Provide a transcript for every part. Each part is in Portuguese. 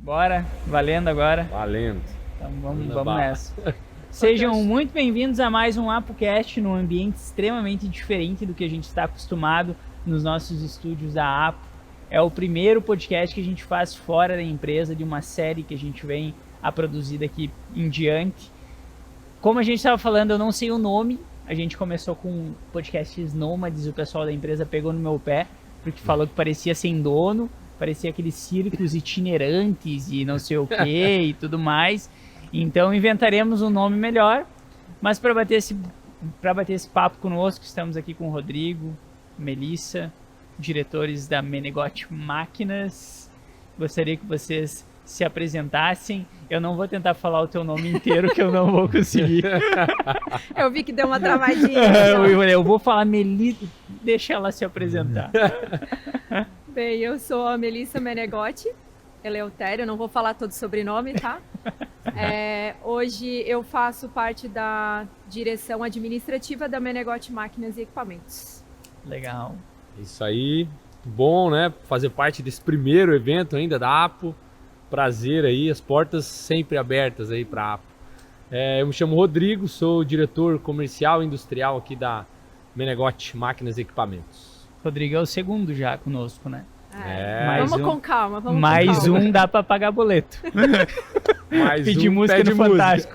Bora, valendo agora. Valendo. Então vamos nessa. Sejam muito bem-vindos a mais um ApoCast, num ambiente extremamente diferente do que a gente está acostumado nos nossos estúdios da Apo. É o primeiro podcast que a gente faz fora da empresa, de uma série que a gente vem a produzir daqui em diante. Como a gente estava falando, eu não sei o nome. A gente começou com podcasts nômades, o pessoal da empresa pegou no meu pé, porque falou que parecia sem dono, parecia aqueles circos itinerantes e não sei o que e tudo mais. Então inventaremos um nome melhor, mas para bater esse papo conosco, estamos aqui com o Rodrigo, Melissa, diretores da Menegote Máquinas. Gostaria que vocês se apresentassem. Eu não vou tentar falar o teu nome inteiro, que eu não vou conseguir. Eu vi que deu uma travadinha. Eu vou falar Melissa, deixa ela se apresentar. Bem, eu sou a Melissa Menegote, Eleutério, não vou falar todo o sobrenome, tá? Hoje eu faço parte da direção administrativa da Menegote Máquinas e Equipamentos. Legal. Isso aí, bom, né? Fazer parte desse primeiro evento ainda da Apo. Prazer aí, as portas sempre abertas aí para a Apo. Eu me chamo Rodrigo, sou diretor comercial e industrial aqui da Menegote Máquinas e Equipamentos. Rodrigo é o segundo já conosco, né? Vamos com calma, mais um dá para pagar boleto. Mais Pedir música pede no Fantástico.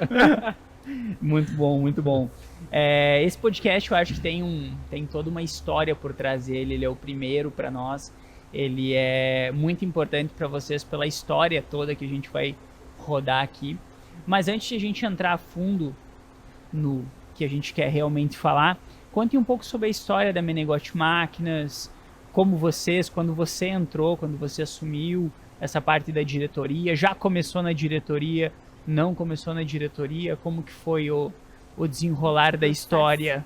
Muito bom, muito bom. Esse podcast eu acho que tem toda uma história por trás dele. Ele é o primeiro para nós. Ele é muito importante para vocês pela história toda que a gente vai rodar aqui. Mas antes de a gente entrar a fundo no que a gente quer realmente falar, conte um pouco sobre a história da Menegote Máquinas, quando você entrou, quando você assumiu essa parte da diretoria, já começou na diretoria, não começou na diretoria, como que foi o desenrolar da história?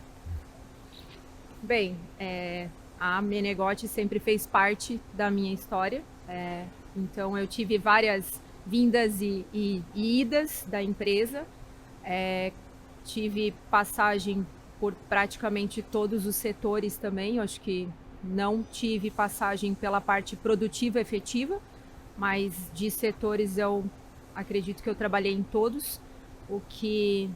Bem, a Menegote sempre fez parte da minha história, então eu tive várias vindas e idas da empresa, tive passagem por praticamente todos os setores também. Eu acho que não tive passagem pela parte produtiva efetiva, mas de setores eu acredito que eu trabalhei em todos, o que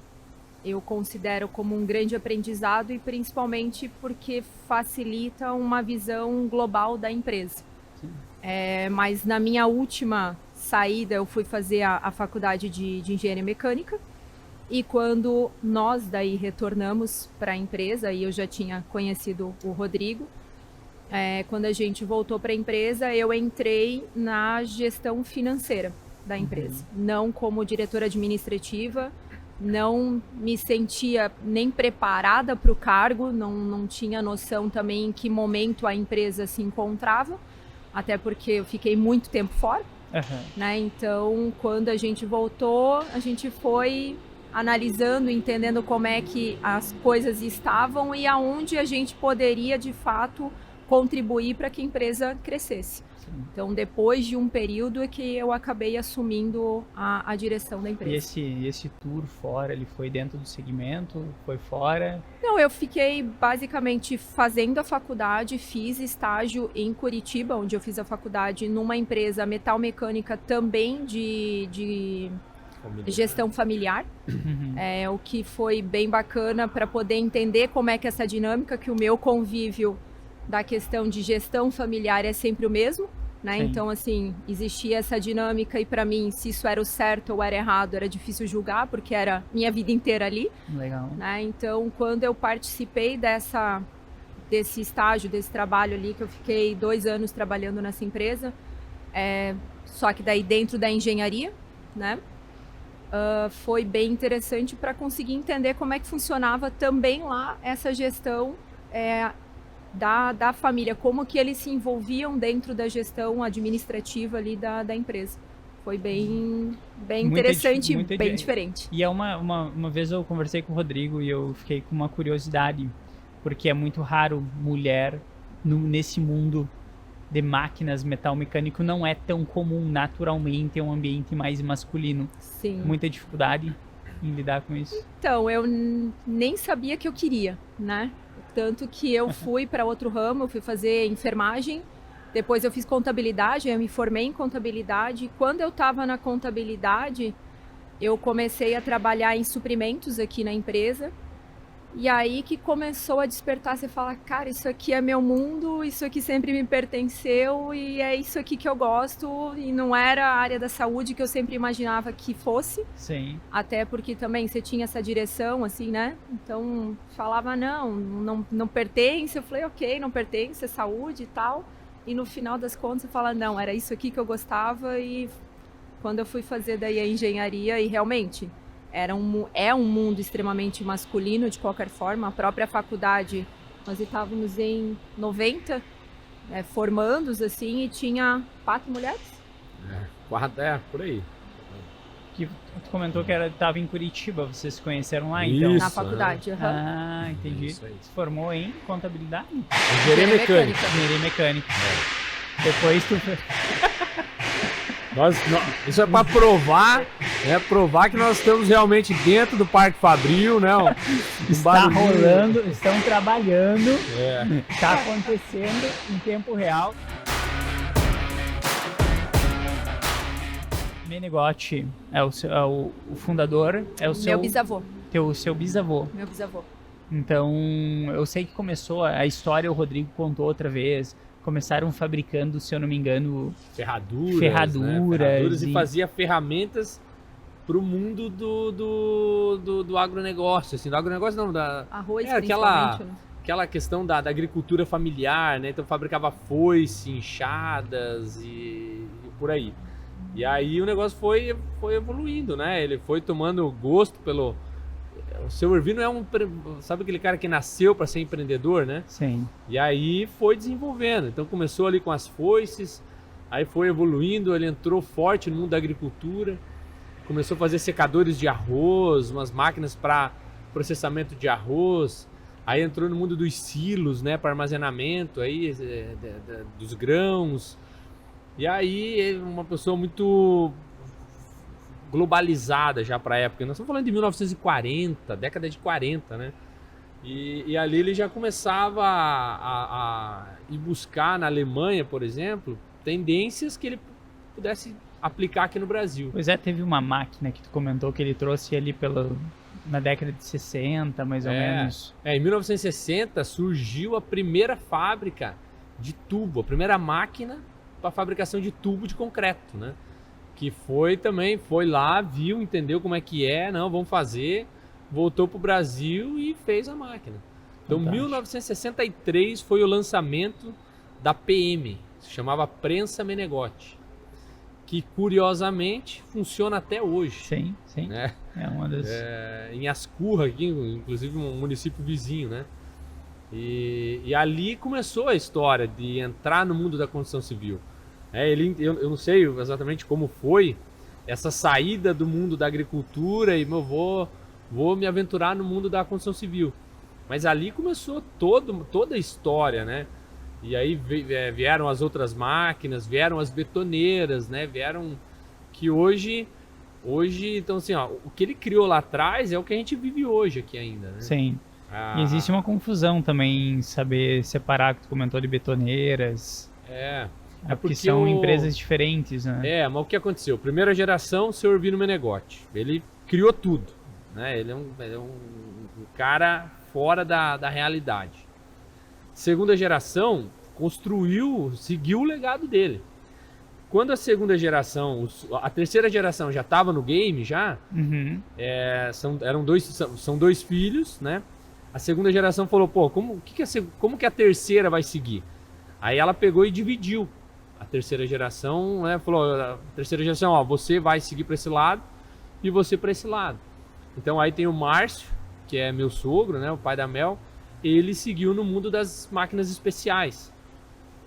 eu considero como um grande aprendizado e principalmente porque facilita uma visão global da empresa. Mas na minha última saída eu fui fazer a faculdade de engenharia mecânica. E quando nós daí retornamos para a empresa, e eu já tinha conhecido o Rodrigo, quando a gente voltou para a empresa, eu entrei na gestão financeira da empresa. Não como diretora administrativa, não me sentia nem preparada para o cargo, não tinha noção também em que momento a empresa se encontrava, até porque eu fiquei muito tempo fora. Né? Então, quando a gente voltou, a gente foi analisando, entendendo como é que as coisas estavam e aonde a gente poderia, de fato, contribuir para que a empresa crescesse. Sim. Então, depois de um período é que eu acabei assumindo a direção da empresa. E esse tour fora, ele foi dentro do segmento? Foi fora? Não, eu fiquei basicamente fazendo a faculdade, fiz estágio em Curitiba, onde eu fiz a faculdade numa empresa metalmecânica também de gestão familiar, o que foi bem bacana para poder entender como é que essa dinâmica, que o meu convívio da questão de gestão familiar é sempre o mesmo, né? Então, assim, existia essa dinâmica e para mim, se isso era o certo ou era errado, era difícil julgar, porque era minha vida inteira ali. Legal. Né? Então, quando eu participei desse estágio, desse trabalho ali, que eu fiquei 2 anos trabalhando nessa empresa, só que daí dentro da engenharia, né? Foi bem interessante para conseguir entender como é que funcionava também lá essa gestão da família, como que eles se envolviam dentro da gestão administrativa ali da empresa. Foi bem interessante e bem diferente. E uma vez eu conversei com o Rodrigo e eu fiquei com uma curiosidade, porque é muito raro mulher nesse mundo de máquinas, metal mecânico, não é tão comum naturalmente, é um ambiente mais masculino. Sim. Muita dificuldade em lidar com isso. Então, eu nem sabia que eu queria, né? Tanto que eu fui para outro ramo, eu fui fazer enfermagem, Depois eu fiz contabilidade, eu me formei em contabilidade. E quando eu estava na contabilidade, eu comecei a trabalhar em suprimentos aqui na empresa. E aí que começou a despertar, você fala, cara, isso aqui é meu mundo, isso aqui sempre me pertenceu e é isso aqui que eu gosto. E não era a área da saúde que eu sempre imaginava que fosse. Sim. Até porque também você tinha essa direção, assim, né? Então, falava, não pertence. Eu falei, ok, não pertence, é saúde e tal. E no final das contas, você fala, não, era isso aqui que eu gostava. E quando eu fui fazer daí a engenharia, e realmente... é um mundo extremamente masculino, de qualquer forma. A própria faculdade, nós estávamos em 90 formandos, assim, e tinha 4 mulheres. Por aí. Que tu comentou que estava em Curitiba, vocês se conheceram lá, então? Na faculdade, aham. Ah, entendi. Isso aí. Se formou em contabilidade? Engenharia mecânica. Engenharia mecânica. Depois tu... Isso é para provar que nós estamos realmente dentro do Parque Fabril, né? Está rolando, estão trabalhando, É. está acontecendo em tempo real. Menegotti é o fundador, é o Meu bisavô. seu bisavô. Meu bisavô. Então, eu sei que começou a história, o Rodrigo contou outra vez. Começaram fabricando, se eu não me engano, ferraduras e fazia ferramentas para o mundo do agronegócio, assim, do agronegócio não, arroz, principalmente, né? Aquela questão da agricultura familiar, né? Então fabricava foice, enxadas e por aí. E aí o negócio foi evoluindo, né? Ele foi tomando gosto pelo... O seu Ervino sabe aquele cara que nasceu para ser empreendedor, né? Sim. E aí foi desenvolvendo. Então começou ali com as foices, aí foi evoluindo, ele entrou forte no mundo da agricultura, começou a fazer secadores de arroz, umas máquinas para processamento de arroz, aí entrou no mundo dos silos, né, para armazenamento aí, dos grãos. E aí uma pessoa muito globalizada já para a época. Nós estamos falando de 1940, década de 40, né? E ali ele já começava a ir buscar na Alemanha, por exemplo, tendências que ele pudesse aplicar aqui no Brasil. Pois é, teve uma máquina que tu comentou que ele trouxe ali na década de 60, mais ou menos. Em 1960 surgiu a primeira fábrica de tubo, a primeira máquina para fabricação de tubo de concreto, né? Que foi lá, viu, entendeu como é que não, vamos fazer, voltou para o Brasil e fez a máquina. Então, Fantástico. 1963 foi o lançamento da PM, se chamava Prensa Menegotti, que curiosamente funciona até hoje. Sim, sim. Né? É uma das... Em Ascurra, aqui, inclusive um município vizinho, né? E ali começou a história de entrar no mundo da construção civil. Eu não sei exatamente como foi essa saída do mundo da agricultura e vou me aventurar no mundo da construção civil. Mas ali começou toda a história, né? E aí vieram as outras máquinas, vieram as betoneiras, né? Vieram que hoje, então assim, ó, o que ele criou lá atrás é o que a gente vive hoje aqui ainda, né? Sim. E existe uma confusão também em saber separar, que tu comentou de betoneiras. Porque são empresas diferentes, né? Mas o que aconteceu? Primeira geração, seu Ervino Menegotti. Ele criou tudo, né? Ele é um cara fora da realidade. Segunda geração, seguiu o legado dele. Quando a segunda geração, a terceira geração já estava no game, Uhum. São dois filhos, né? A segunda geração falou, como que a terceira vai seguir? Aí ela pegou e dividiu. A terceira geração, né, falou, a terceira geração, ó, você vai seguir para esse lado e você para esse lado. Então aí tem o Márcio, que é meu sogro, né, o pai da Mel, ele seguiu no mundo das máquinas especiais.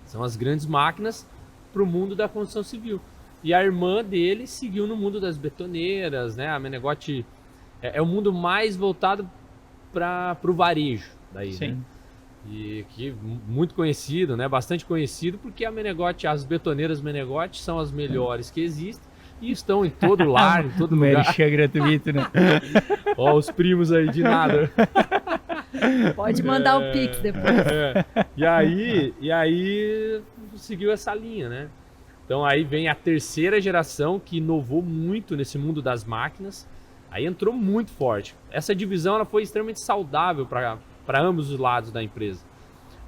São as grandes máquinas para o mundo da construção civil. E a irmã dele seguiu no mundo das betoneiras, né, a Menegotti é o mundo mais voltado para o varejo daí, Sim. né? E que muito conhecido, né? Bastante conhecido, porque as betoneiras Menegotti são as melhores que existem e estão em todo lar, em todo lugar. Merchan gratuito, né? Ó, os primos aí de nada. Pode mandar o Pix depois. E aí seguiu essa linha, né? Então aí vem a terceira geração que inovou muito nesse mundo das máquinas. Aí entrou muito forte. Essa divisão ela foi extremamente saudável para ambos os lados da empresa.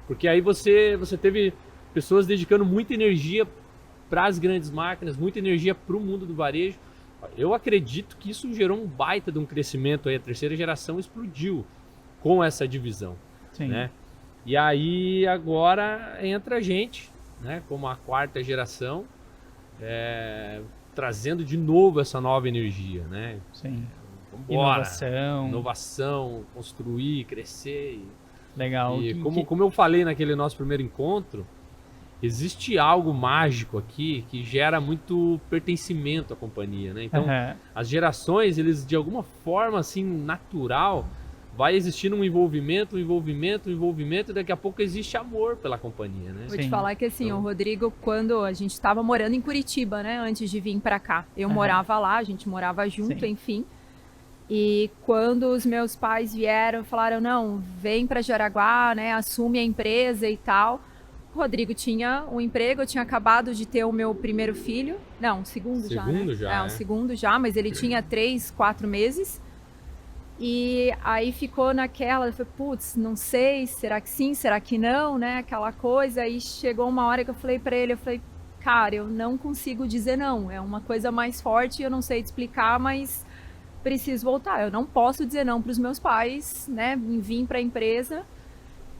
Porque aí você teve pessoas dedicando muita energia para as grandes máquinas, muita energia para o mundo do varejo. Eu acredito que isso gerou um baita de um crescimento aí. A terceira geração explodiu com essa divisão. Sim. Né? E aí agora entra a gente, né, como a quarta geração, trazendo de novo essa nova energia, né? Sim. Vambora. Inovação. Inovação, construir, crescer. Legal. E como eu falei naquele nosso primeiro encontro, existe algo mágico aqui que gera muito pertencimento à companhia, né? Então, as gerações, eles de alguma forma assim natural vai existindo um envolvimento, e daqui a pouco existe amor pela companhia, né? Vou te falar que assim, o Rodrigo, quando a gente estava morando em Curitiba, né, antes de vir para cá, eu morava lá, a gente morava junto, enfim. E quando os meus pais vieram, falaram, não, vem para Jaraguá, né, assume a empresa e tal. O Rodrigo tinha um emprego, eu tinha acabado de ter o meu primeiro filho, não, o segundo já, né? O segundo já, mas ele tinha 3, 4 meses. E aí ficou naquela, eu falei, putz, não sei, será que sim, será que não, né, aquela coisa. Aí chegou uma hora que eu falei pra ele, eu falei, cara, eu não consigo dizer não, é uma coisa mais forte, eu não sei te explicar, mas preciso voltar, eu não posso dizer não pros meus pais, né, vim pra empresa.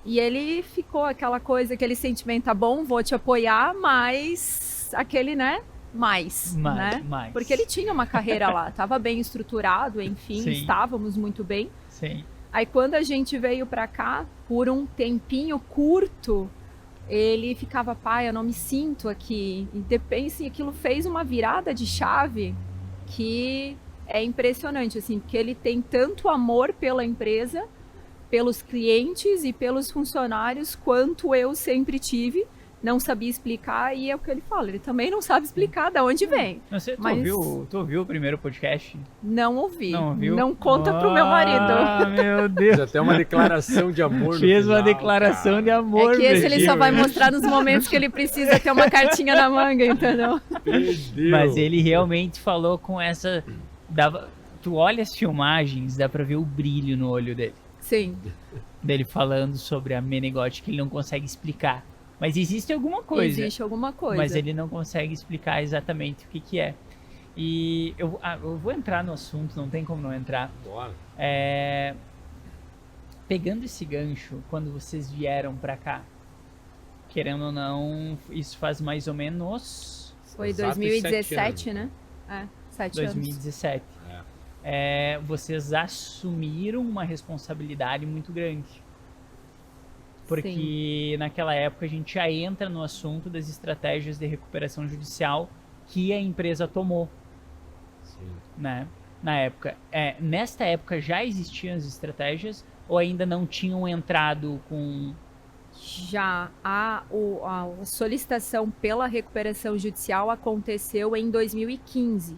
E ele ficou aquela coisa, aquele sentimento, tá bom, vou te apoiar, mas aquele, né, né? Porque ele tinha uma carreira lá, estava bem estruturado, enfim, estávamos muito bem. Sim. Aí quando a gente veio para cá, por um tempinho curto, ele ficava, pai, eu não me sinto aqui. E depois, assim, aquilo fez uma virada de chave que é impressionante, assim, porque ele tem tanto amor pela empresa, pelos clientes e pelos funcionários, quanto eu sempre tive. Não sabia explicar, e é o que ele fala, ele também não sabe explicar de onde vem. Tu ouviu o primeiro podcast? Não ouvi. Não ouviu? Não conta pro meu marido. Ah, meu Deus. Até uma declaração de amor. Fez uma declaração de amor. É que esse ele só vai mostrar nos momentos que ele precisa ter uma cartinha na manga, entendeu? Mas ele realmente falou com essa... Tu olha as filmagens, dá pra ver o brilho no olho dele. Sim. Dele falando sobre a Menegote, que ele não consegue explicar. Mas existe alguma coisa. Existe alguma coisa. Mas ele não consegue explicar exatamente o que é. E eu vou entrar no assunto, não tem como não entrar. Bora. Pegando esse gancho, quando vocês vieram pra cá, querendo ou não, isso faz mais ou menos... Foi 2017, né? 7 anos. 2017. Vocês assumiram uma responsabilidade muito grande. Porque naquela época a gente já entra no assunto das estratégias de recuperação judicial que a empresa tomou. Sim. Né? Na época. Nesta época já existiam as estratégias ou ainda não tinham entrado com... Já a solicitação pela recuperação judicial aconteceu em 2015.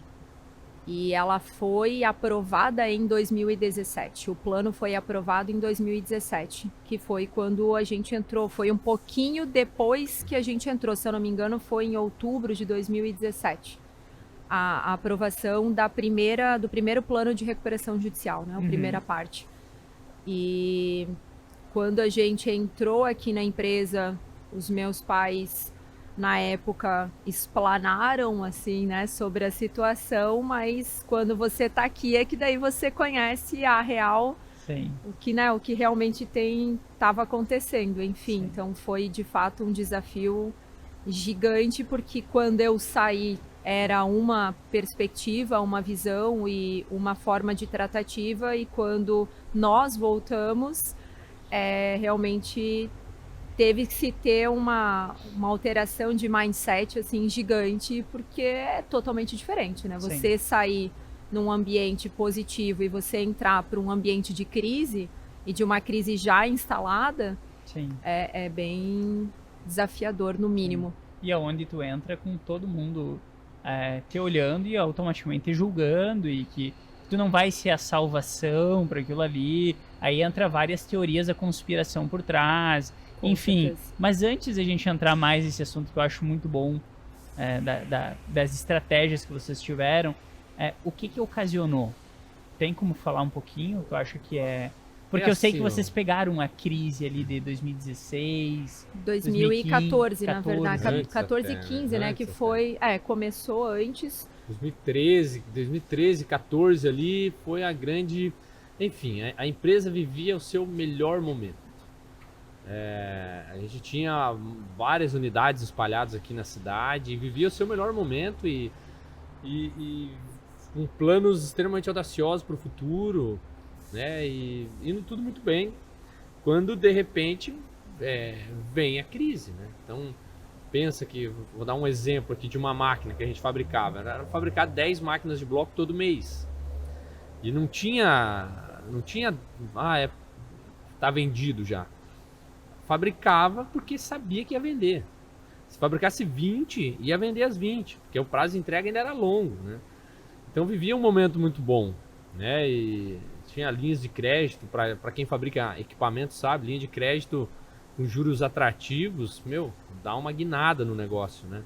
E ela foi aprovada em 2017. O plano foi aprovado em 2017, que foi quando a gente entrou. Foi um pouquinho depois que a gente entrou, se eu não me engano, foi em outubro de 2017. A aprovação do primeiro plano de recuperação judicial, né? A primeira parte. E quando a gente entrou aqui na empresa, os meus pais... na época explanaram assim, né, sobre a situação, mas quando você tá aqui é que daí você conhece a real, o que realmente estava acontecendo, enfim. Sim. Então foi de fato um desafio gigante, porque quando eu saí era uma perspectiva, uma visão e uma forma de tratativa, e quando nós voltamos, realmente teve que se ter uma alteração de mindset assim gigante, porque é totalmente diferente, né? Você sair num ambiente positivo e você entrar para um ambiente de crise, e de uma crise já instalada, é bem desafiador, no mínimo. E aonde tu entra com todo mundo te olhando e automaticamente julgando, e que tu não vai ser a salvação para aquilo ali. Aí entra várias teorias da conspiração por trás. Com Enfim, certeza. mas antes da gente entrar mais nesse assunto que eu acho muito bom, das estratégias que vocês tiveram, o que ocasionou? Tem como falar um pouquinho? Tu acha que é... Porque eu sei que assim, vocês pegaram a crise ali de 2016, 2014, na verdade. Antes 14 e até, 15, né? antes Que até. foi. Começou antes. 2013, 14 ali foi a grande... Enfim, a empresa vivia o seu melhor momento. A gente tinha várias unidades espalhadas aqui na cidade e vivia o seu melhor momento e com planos extremamente audaciosos para o futuro, né? E indo tudo muito bem. Quando de repente vem a crise, né? Então pensa que, vou dar um exemplo aqui de uma máquina que a gente fabricava. Era fabricar 10 máquinas de bloco todo mês. E não tinha, tá vendido já. Fabricava porque sabia que ia vender. Se fabricasse 20, ia vender as 20, porque o prazo de entrega ainda era longo, né? Então vivia um momento muito bom, né? E tinha linhas de crédito, para quem fabrica equipamento sabe, linha de crédito com juros atrativos, dá uma guinada no negócio, né?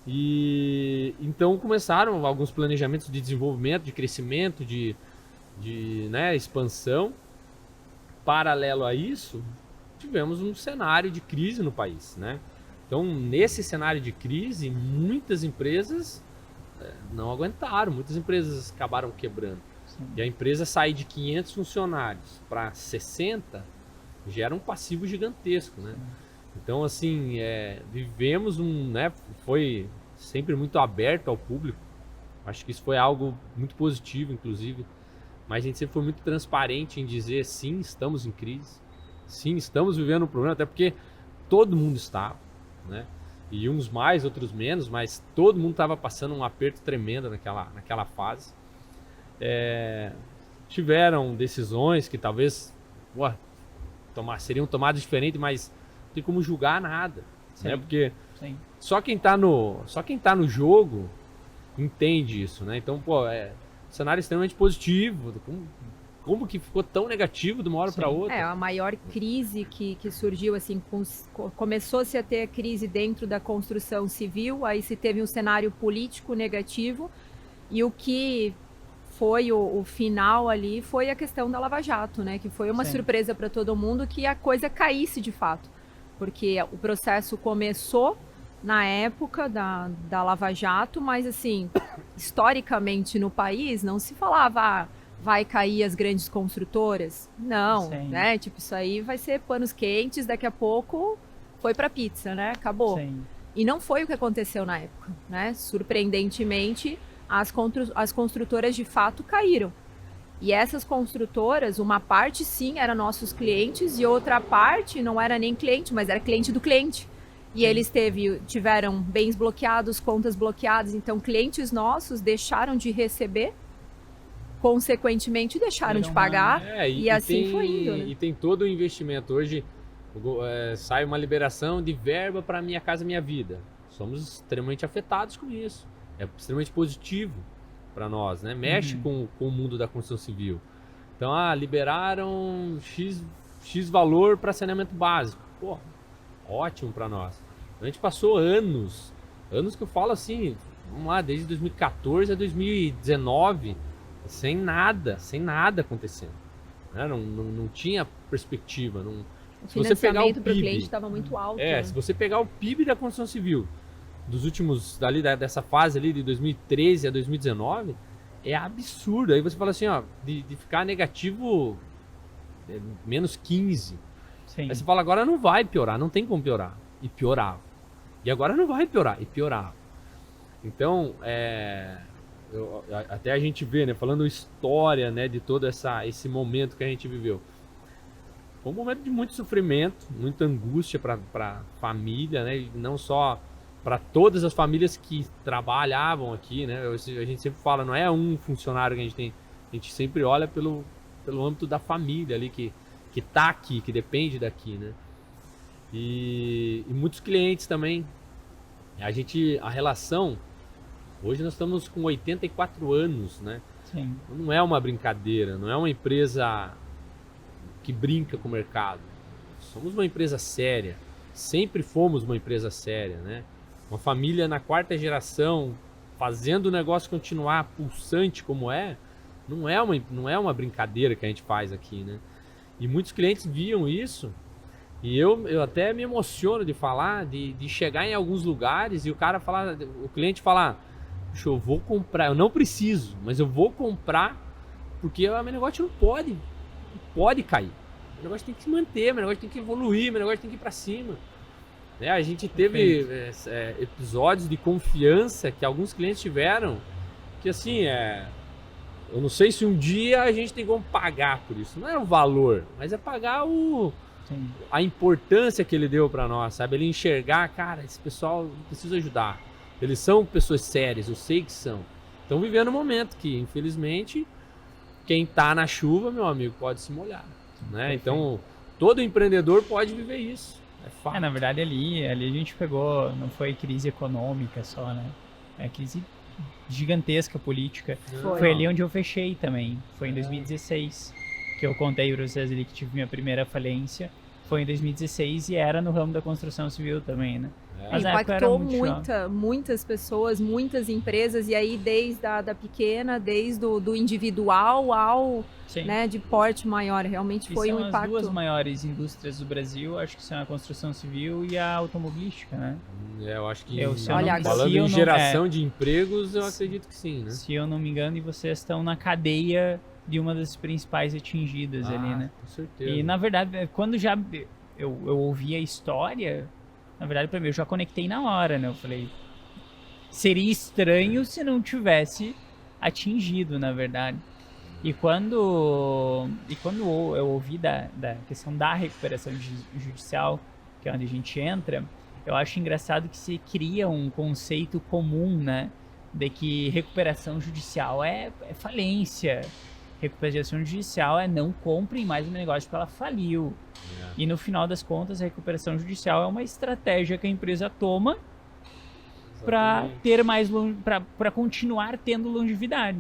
E então começaram alguns planejamentos de desenvolvimento, de crescimento, de expansão. Paralelo a isso, tivemos um cenário de crise no país, né? Então, nesse cenário de crise, muitas empresas não aguentaram, muitas empresas acabaram quebrando. Sim. E a empresa sair de 500 funcionários para 60 gera um passivo gigantesco, né? Então, assim, vivemos foi sempre muito aberto ao público. Acho que isso foi algo muito positivo, inclusive. Mas a gente sempre foi muito transparente em dizer, sim, estamos em crise. Sim, estamos vivendo um problema, até porque todo mundo estava, né? E uns mais, outros menos, mas todo mundo estava passando um aperto tremendo naquela fase. Tiveram decisões que talvez seriam tomadas diferentes, mas não tem como julgar nada, né? Porque Sim. só quem tá no jogo entende isso, né? Então, um cenário extremamente positivo. Como que ficou tão negativo de uma hora para outra? A maior crise que surgiu, assim, começou-se a ter a crise dentro da construção civil, aí se teve um cenário político negativo, e o que foi o final ali foi a questão da Lava Jato, né? Que foi uma surpresa para todo mundo que a coisa caísse de fato, porque o processo começou na época da Lava Jato, mas assim, historicamente no país não se falava vai cair as grandes construtoras. Não, né? Tipo, isso aí vai ser panos quentes, daqui a pouco foi pra pizza, né? Acabou. Sim. E não foi o que aconteceu na época, né? Surpreendentemente, as construtoras de fato caíram. E essas construtoras, uma parte sim era nossos clientes e outra parte não era nem cliente, mas era cliente do cliente. E eles tiveram bens bloqueados, contas bloqueadas, então clientes nossos deixaram de receber, consequentemente deixaram de pagar, e assim foi indo, né? E tem todo o investimento. Hoje sai uma liberação de verba para Minha Casa Minha Vida. Somos extremamente afetados com isso. É extremamente positivo para nós, né? Mexe com o mundo da construção civil. Então, liberaram X valor para saneamento básico. Pô, ótimo para nós. A gente passou anos que eu falo assim, vamos lá, desde 2014 a 2019, sem nada acontecendo, né? Não tinha perspectiva. O financiamento para o cliente estava muito alto. Né? Se você pegar o PIB da construção civil dos últimos, dessa fase ali de 2013 a 2019, é absurdo. Aí você fala assim, de ficar negativo menos 15. Sim. Aí você fala, agora não vai piorar, não tem como piorar. E piorava. E agora não vai piorar, e piorava. Então, até a gente vê, né, falando história, né, de todo esse momento que a gente viveu. Foi um momento de muito sofrimento, muita angústia para a família, né, e não só para todas as famílias que trabalhavam aqui, né. A gente sempre fala, não é um funcionário que a gente tem, a gente sempre olha pelo âmbito da família ali que tá aqui, que depende daqui, né. E muitos clientes também. A relação, hoje nós estamos com 84 anos, né? Sim. Não é uma brincadeira, não é uma empresa que brinca com o mercado. somos uma empresa séria, sempre fomos uma empresa séria, né? Uma família na 4ª geração, fazendo o negócio continuar pulsante como não é uma brincadeira que a gente faz aqui, né? E muitos clientes viam isso, e eu até me emociono de falar, de chegar em alguns lugares e o cliente falar, puxa, eu vou comprar, eu não preciso, mas eu vou comprar, porque o meu negócio não pode cair. O negócio tem que se manter, o negócio tem que evoluir, o negócio tem que ir para cima. A gente teve episódios de confiança que alguns clientes tiveram, que assim, eu não sei se um dia a gente tem como pagar por isso. Não é o valor, mas é pagar a importância que ele deu para nós, sabe? Ele enxergar, cara, esse pessoal precisa ajudar. Eles são pessoas sérias, eu sei que são. Estão vivendo um momento que, infelizmente, quem tá na chuva, meu amigo, pode se molhar, né? Então, todo empreendedor pode viver isso. É fato. Na verdade, ali a gente pegou, não foi crise econômica só, né? É crise gigantesca política. Foi ali onde eu fechei também. Foi em 2016 que eu contei para vocês ali que tive minha primeira falência. Foi em 2016 e era no ramo da construção civil também, né? Mas impactou muitas pessoas, muitas empresas, e aí desde a da pequena, desde do individual ao né, de porte maior, realmente foi um impacto. As duas maiores indústrias do Brasil, acho que são a construção civil e a automobilística, né? Eu acho que, falando em geração de empregos, eu acredito que sim, né? Se eu não me engano, e vocês estão na cadeia de uma das principais atingidas ali, né? Com certeza. E na verdade, quando já eu ouvi a história, na verdade, para mim, eu já conectei na hora, né? Eu falei, seria estranho se não tivesse atingido, na verdade. E quando eu ouvi da questão da recuperação judicial, que é onde a gente entra, eu acho engraçado que se cria um conceito comum, né? De que recuperação judicial é falência. Recuperação judicial é não comprem mais o negócio porque ela faliu. E no final das contas, a recuperação judicial é uma estratégia que a empresa toma para ter para continuar tendo longevidade.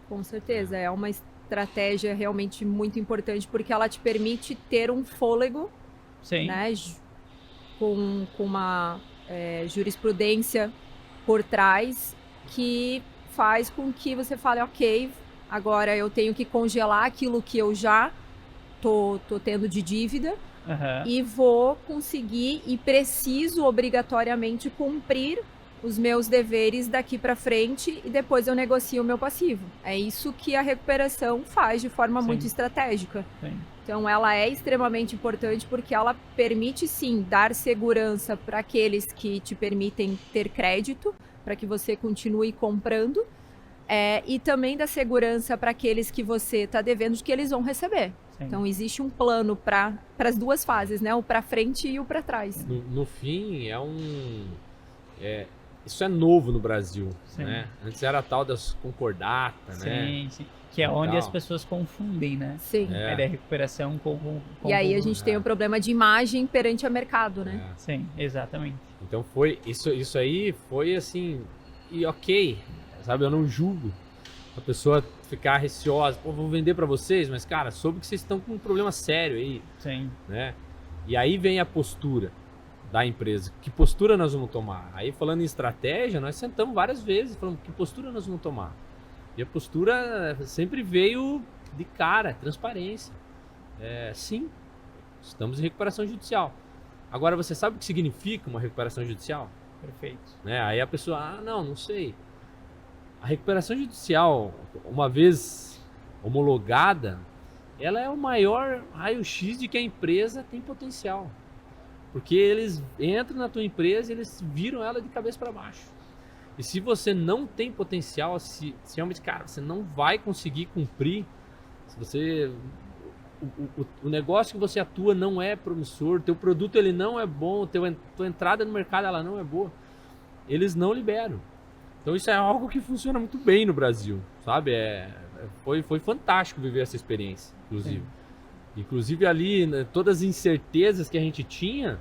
Com certeza, é uma estratégia realmente muito importante porque ela te permite ter um fôlego, né, com uma jurisprudência por trás que faz com que você fale, ok, agora eu tenho que congelar aquilo que eu já tô tendo de dívida e vou conseguir e preciso obrigatoriamente cumprir os meus deveres daqui para frente e depois eu negocio o meu passivo. É isso que a recuperação faz de forma muito estratégica. Então ela é extremamente importante porque ela permite sim dar segurança para aqueles que te permitem ter crédito, para que você continue comprando, e também dá segurança para aqueles que você está devendo de que eles vão receber. Então existe um plano para as duas fases, né? O para frente e o para trás. No fim, isso é novo no Brasil, né? Antes era a tal das concordatas, né? Sim. Que é onde as pessoas confundem, né? Sim. A recuperação com e aí a gente tem o problema de imagem perante o mercado, né? Sim, exatamente. Então foi isso aí foi assim, e ok, sabe? Eu não julgo a pessoa ficar receosa, pô, vou vender para vocês, mas cara, soube que vocês estão com um problema sério aí, né? E aí vem a postura da empresa. Que postura nós vamos tomar? Aí falando em estratégia, nós sentamos várias vezes, falando que postura nós vamos tomar. E a postura sempre veio de cara, transparência. Sim, estamos em recuperação judicial. Agora, você sabe o que significa uma recuperação judicial? Perfeito. Né? Aí a pessoa, não sei. A recuperação judicial, uma vez homologada, ela é o maior raio-x de que a empresa tem potencial. Porque eles entram na tua empresa e eles viram ela de cabeça para baixo. E se você não tem potencial, se realmente, cara, você não vai conseguir cumprir, se você... O negócio que você atua não é promissor, teu produto ele não é bom, tua entrada no mercado ela não é boa, eles não liberam. Então isso é algo que funciona muito bem no Brasil, sabe? Foi fantástico viver essa experiência, inclusive. Inclusive ali, né, todas as incertezas que a gente tinha,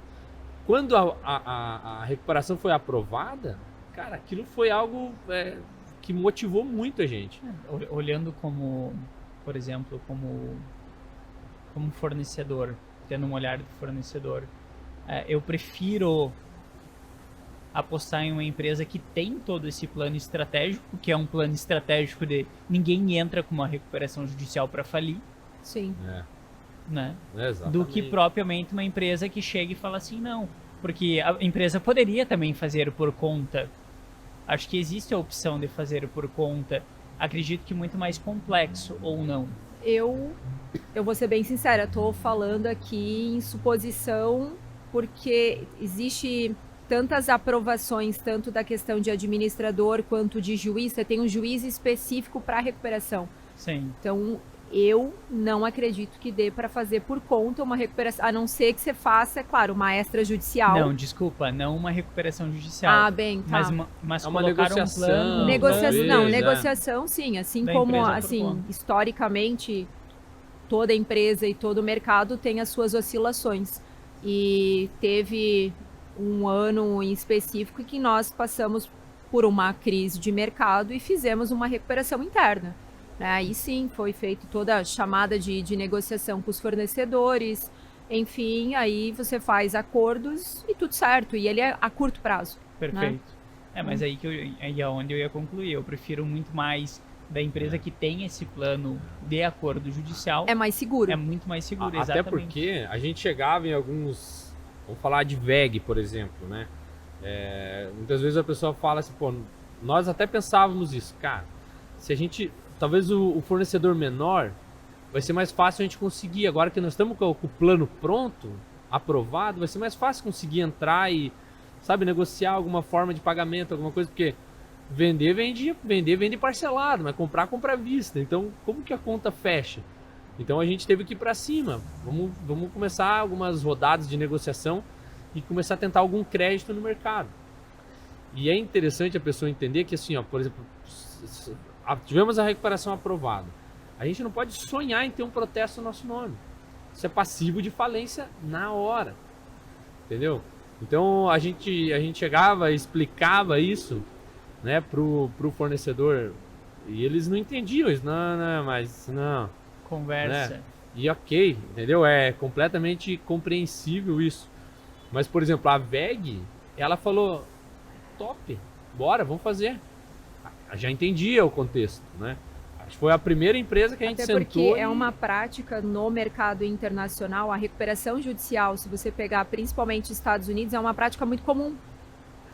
quando a recuperação foi aprovada, cara, aquilo foi algo que motivou muito a gente. Olhando como, por exemplo, como fornecedor, tendo um olhar do fornecedor. Eu prefiro apostar em uma empresa que tem todo esse plano estratégico, que é um plano estratégico de ninguém entra com uma recuperação judicial para falir. Sim. Né? Exatamente. Do que propriamente uma empresa que chega e fala assim, não. Porque a empresa poderia também fazer por conta. Acho que existe a opção de fazer por conta. Acredito que muito mais complexo, ou não. Eu vou ser bem sincera, estou falando aqui em suposição, porque existe tantas aprovações, tanto da questão de administrador quanto de juiz. Você tem um juiz específico para recuperação. Sim. Então, eu não acredito que dê para fazer por conta uma recuperação, a não ser que você faça, é claro, uma extrajudicial. Não, desculpa, não uma recuperação judicial. Bem, tá. Mas É uma colocar negociação. um plano... Negociação, sim. Assim Da como, empresa por assim, conta. historicamente, toda empresa e todo mercado tem as suas oscilações. E teve um ano em específico que nós passamos por uma crise de mercado e fizemos uma recuperação interna. Aí sim, foi feita toda a chamada de negociação com os fornecedores, enfim, aí você faz acordos e tudo certo, e ele é a curto prazo. Perfeito. Mas aí é onde eu ia concluir. Eu prefiro muito mais da empresa que tem esse plano de acordo judicial. É mais seguro. É muito mais seguro, Até exatamente. porque a gente chegava em alguns... Vamos falar de VEG, por exemplo, né? Muitas vezes a pessoa fala assim, pô, nós até pensávamos isso. Cara, se a gente... Talvez o fornecedor menor vai ser mais fácil a gente conseguir. Agora que nós estamos com o plano pronto, aprovado, vai ser mais fácil conseguir entrar e, sabe, negociar alguma forma de pagamento, alguma coisa, porque vender vende parcelado, mas comprar à vista. Então, como que a conta fecha? Então a gente teve que ir para cima. Vamos começar algumas rodadas de negociação e começar a tentar algum crédito no mercado. E é interessante a pessoa entender que, assim, ó, por exemplo, tivemos a recuperação aprovada. A gente não pode sonhar em ter um protesto no nosso nome. Isso é passivo de falência na hora. Entendeu? Então a gente chegava e explicava isso, né, pro fornecedor, e eles não entendiam isso. Não. Conversa. Né? E ok, entendeu? É completamente compreensível isso. Mas, por exemplo, a VEG, ela falou, top, bora, vamos fazer. Já entendia o contexto, né? Acho que foi a primeira empresa que a gente Até sentou. porque é uma prática no mercado internacional, a recuperação judicial, se você pegar principalmente Estados Unidos, é uma prática muito comum.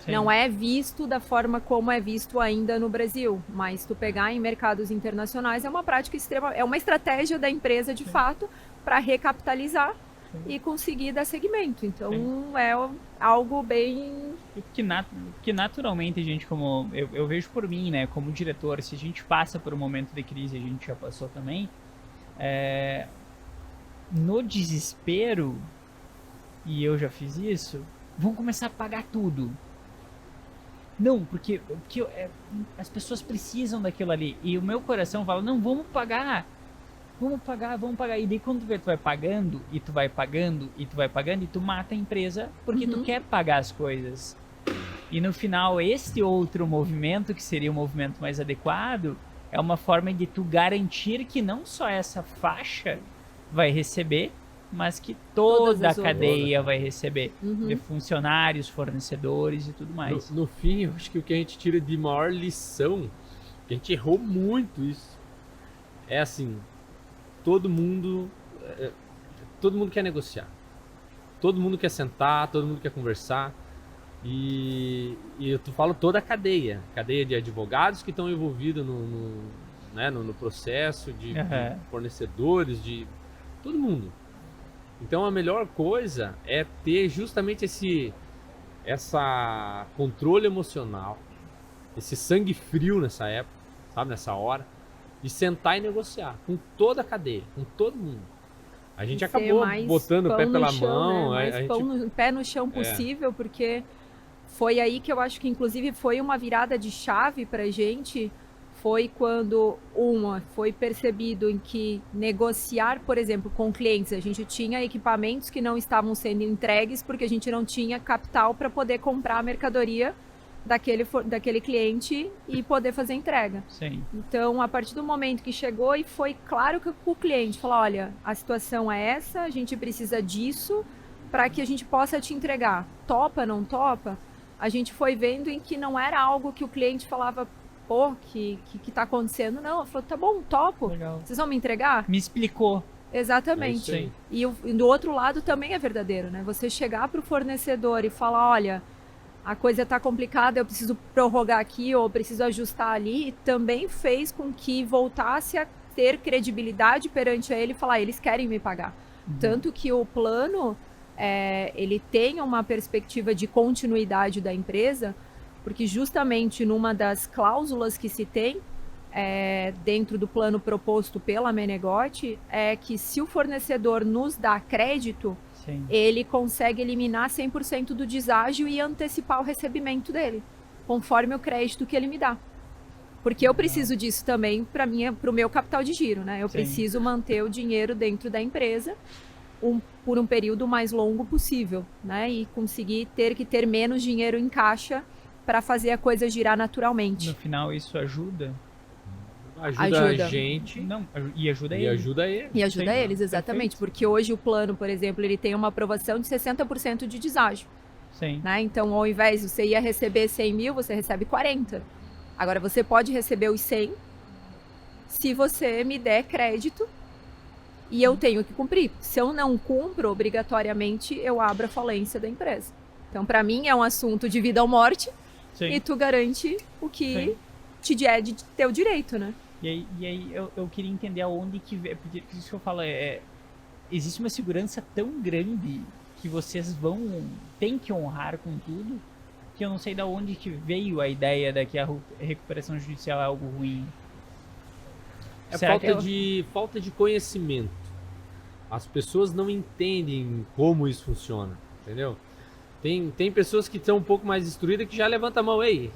Sim. Não é visto da forma como é visto ainda no Brasil, mas tu pegar em mercados internacionais é uma prática extrema, é uma estratégia da empresa de fato para recapitalizar e conseguir dar segmento. Então é algo bem... Que naturalmente, gente, como eu vejo por mim, né, como diretor, se a gente passa por um momento de crise, a gente já passou também, no desespero, e eu já fiz isso, vão começar a pagar tudo. Não, porque as pessoas precisam daquilo ali. E o meu coração fala, não, vamos pagar. E daí quando tu vai pagando, e tu vai pagando, e tu vai pagando, e tu mata a empresa porque tu quer pagar as coisas. E no final, este outro movimento, que seria o movimento mais adequado, é uma forma de tu garantir que não só essa faixa vai receber, mas que toda a cadeia vai receber, de funcionários, fornecedores e tudo mais. No fim, eu acho que o que a gente tira de maior lição, que a gente errou muito isso, é assim, todo mundo quer negociar, todo mundo quer sentar, todo mundo quer conversar, e eu falo toda a cadeia de advogados que estão envolvidos no processo, de fornecedores, de todo mundo. Então a melhor coisa é ter justamente essa controle emocional, esse sangue frio nessa época, sabe, nessa hora, de sentar e negociar com toda a cadeia, com todo mundo. A gente acabou botando o pé pela mão, né? Pé no chão possível, porque foi aí que eu acho que inclusive foi uma virada de chave pra gente. Foi quando foi percebido em que negociar, por exemplo, com clientes, a gente tinha equipamentos que não estavam sendo entregues porque a gente não tinha capital para poder comprar a mercadoria daquele cliente e poder fazer entrega. Sim. Então, a partir do momento que chegou e foi claro que o cliente falou, olha, a situação é essa, a gente precisa disso para que a gente possa te entregar. Topa, não topa? A gente foi vendo em que não era algo que o cliente falava, pô, que tá acontecendo? Não, ele falou, tá bom, topo. Legal. Vocês vão me entregar? Me explicou. Exatamente. É isso E do outro lado também é verdadeiro, né? Você chegar para o fornecedor e falar, olha, a coisa está complicada, eu preciso prorrogar aqui ou preciso ajustar ali, também fez com que voltasse a ter credibilidade perante ele e falar, eles querem me pagar. Tanto que o plano, ele tem uma perspectiva de continuidade da empresa, porque justamente numa das cláusulas que se tem, dentro do plano proposto pela Menegote, é que se o fornecedor nos dá crédito, Sim. ele consegue eliminar 100% do deságio e antecipar o recebimento dele, conforme o crédito que ele me dá. Porque eu preciso disso também para o meu capital de giro, né? Eu Sim. preciso manter o dinheiro dentro da empresa por um período mais longo possível, né? E conseguir ter menos dinheiro em caixa para fazer a coisa girar naturalmente. No final, isso ajuda? Ajuda a gente Não, e ajuda e ele. ajuda ele. E ajuda Sim, eles, exatamente. perfeito. Porque hoje o plano, por exemplo, ele tem uma aprovação de 60% de deságio. Sim. Né? Então, ao invés de você ia receber 100 mil, você recebe 40. Agora, você pode receber os 100 se você me der crédito e eu tenho que cumprir. Se eu não cumpro, obrigatoriamente, eu abro a falência da empresa. Então, para mim, é um assunto de vida ou morte. Sim. E tu garante o que te é de teu direito, né? E aí eu queria entender aonde que vem, porque isso que eu falo existe uma segurança tão grande que vocês tem que honrar com tudo, que eu não sei de onde que veio a ideia de que a recuperação judicial é algo ruim. É Será falta de conhecimento. As pessoas não entendem como isso funciona, entendeu? Tem pessoas que estão um pouco mais instruídas que já levantam a mão, ei,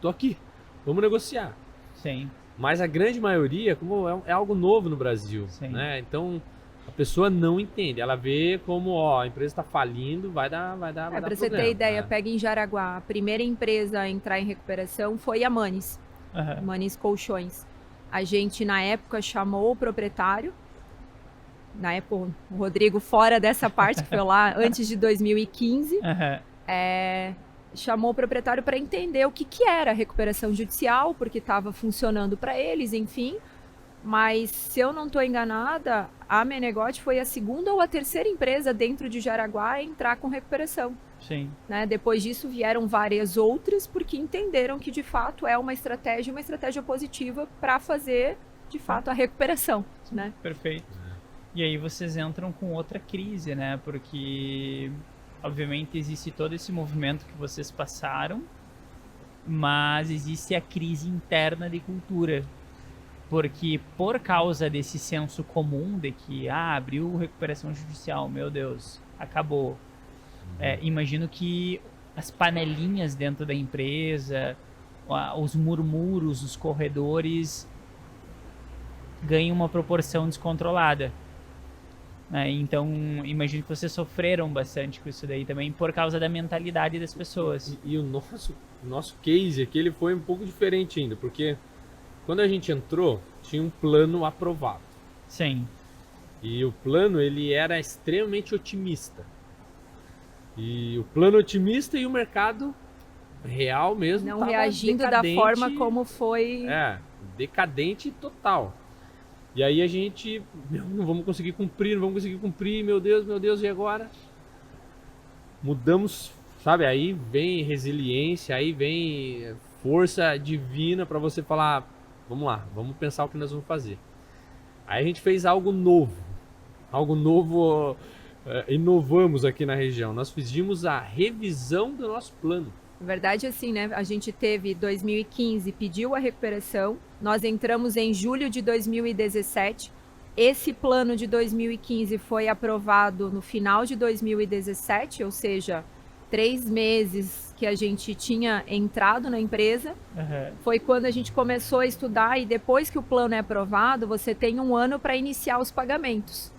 tô aqui, vamos negociar. Sim. Mas a grande maioria, como é algo novo no Brasil, Sim. né? Então a pessoa não entende. Ela vê como, a empresa está falindo, vai dar Para você problema, ter ideia, né? pega em Jaraguá, a primeira empresa a entrar em recuperação foi a Manes, Aham. Manes Colchões. A gente, na época, chamou o proprietário, na época, o Rodrigo fora dessa parte, que foi lá antes de 2015, Aham. chamou o proprietário para entender o que era a recuperação judicial, porque estava funcionando para eles, enfim. Mas, se eu não estou enganada, a Menegote foi a segunda ou a terceira empresa dentro de Jaraguá a entrar com recuperação. Sim. Né? Depois disso vieram várias outras, porque entenderam que de fato é uma estratégia positiva para fazer de fato a recuperação. Né? Perfeito. E aí vocês entram com outra crise, né? Porque obviamente existe todo esse movimento que vocês passaram, mas existe a crise interna de cultura. Porque por causa desse senso comum de que abriu recuperação judicial, meu Deus, acabou. Imagino que as panelinhas dentro da empresa, os murmúrios, os corredores ganham uma proporção descontrolada. Então, imagino que vocês sofreram bastante com isso daí também, por causa da mentalidade das pessoas. E o nosso case aqui, ele foi um pouco diferente ainda, porque quando a gente entrou, tinha um plano aprovado. Sim. E o plano, ele era extremamente otimista. E o plano otimista e o mercado real mesmo Não tava reagindo decadente, da forma como foi. Decadente total. E aí a gente, não vamos conseguir cumprir, meu Deus, e agora? Mudamos, sabe? Aí vem resiliência, aí vem força divina para você falar, vamos lá, vamos pensar o que nós vamos fazer. Aí a gente fez algo novo, inovamos aqui na região. Nós fizemos a revisão do nosso plano. Na verdade, assim, né? A gente teve 2015, pediu a recuperação. Nós entramos em julho de 2017. Esse plano de 2015 foi aprovado no final de 2017, ou seja, 3 meses que a gente tinha entrado na empresa. Foi quando a gente começou a estudar, e depois que o plano é aprovado, você tem 1 ano para iniciar os pagamentos.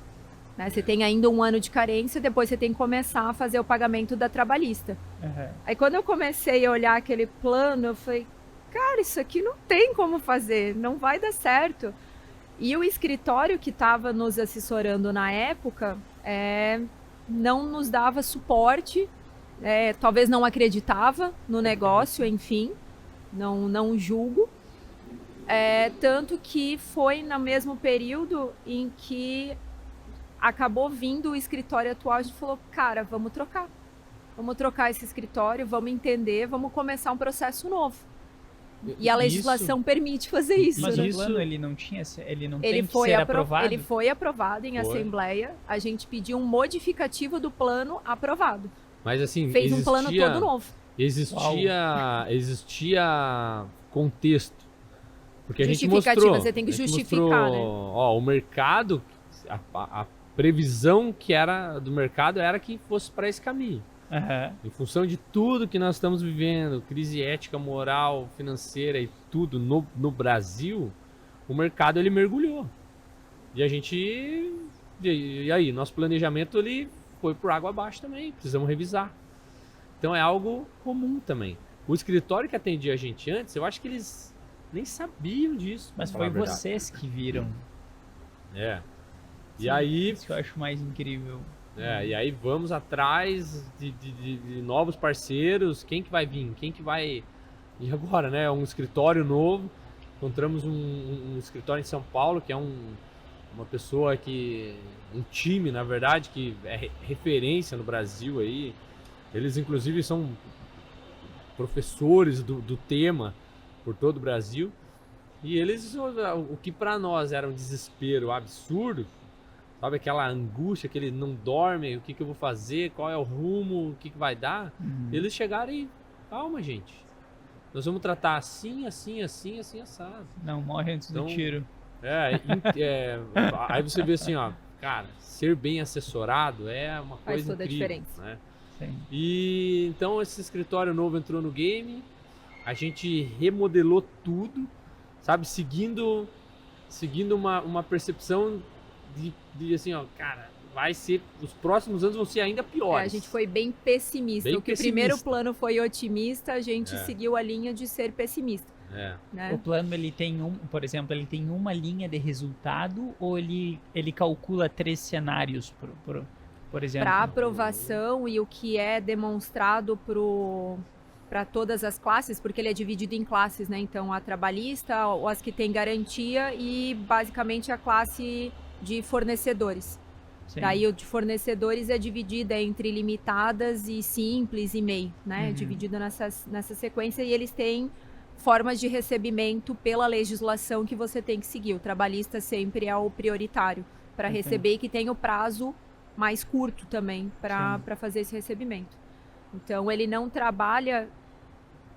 né? Você tem ainda 1 ano de carência, depois você tem que começar a fazer o pagamento da trabalhista. Aí quando eu comecei a olhar aquele plano, eu falei, cara, isso aqui não tem como fazer, não vai dar certo. E o escritório que estava nos assessorando na época não nos dava suporte, talvez não acreditava no negócio, enfim, não julgo. Tanto que foi no mesmo período em que acabou vindo o escritório atual. A gente falou, cara, vamos trocar esse escritório, vamos entender, vamos começar um processo novo. E a legislação permite fazer isso. Mas né? o plano ele não tinha, ele não Ele tem que foi ser aprovado? Ele foi aprovado em assembleia. A gente pediu um modificativo do plano aprovado. Mas assim, Fez um plano todo novo. Existia contexto. Porque a gente Justificativa, mostrou, você tem que a gente justificar, né? Ó, o mercado, a previsão que era do mercado era que fosse para esse caminho. Em função de tudo que nós estamos vivendo, crise ética, moral, financeira e tudo no Brasil, o mercado ele mergulhou. E a gente... E aí, nosso planejamento ele foi por água abaixo também, precisamos revisar. Então é algo comum também. O escritório que atendia a gente antes, eu acho que eles nem sabiam disso. Mas foi vocês que viram. E Sim, aí... Isso que eu acho mais incrível. E aí vamos atrás de novos parceiros, quem que vai vir, quem que vai... E agora, né, um escritório novo, encontramos um escritório em São Paulo, que é uma pessoa que... Um time, na verdade, que é referência no Brasil aí. Eles, inclusive, são professores do tema por todo o Brasil. E eles, o que para nós era um desespero absurdo, sabe, aquela angústia, que ele não dorme, o que eu vou fazer, qual é o rumo, o que vai dar. Eles chegaram e, calma, gente, nós vamos tratar assim, assado. Não, morre antes do tiro. Aí você vê assim, ó, cara, ser bem assessorado é uma Faz coisa toda incrível, a diferença. né? Sim. E então esse escritório novo entrou no game, a gente remodelou tudo, sabe, seguindo uma percepção de assim, ó, cara, os próximos anos vão ser ainda piores. A gente foi bem pessimista. O primeiro plano foi otimista, a gente seguiu a linha de ser pessimista. Né? O plano, ele tem por exemplo, ele tem uma linha de resultado ou ele calcula 3 cenários, por exemplo? Para aprovação e o que é demonstrado para todas as classes, porque ele é dividido em classes, né? Então, a trabalhista, as que têm garantia e basicamente a classe de fornecedores. Sim. Daí o de fornecedores é dividida entre limitadas e simples e MEI, né? Dividido nessa sequência, e eles têm formas de recebimento pela legislação que você tem que seguir. O trabalhista sempre é o prioritário para receber e que tem o prazo mais curto também para fazer esse recebimento. Então ele não trabalha,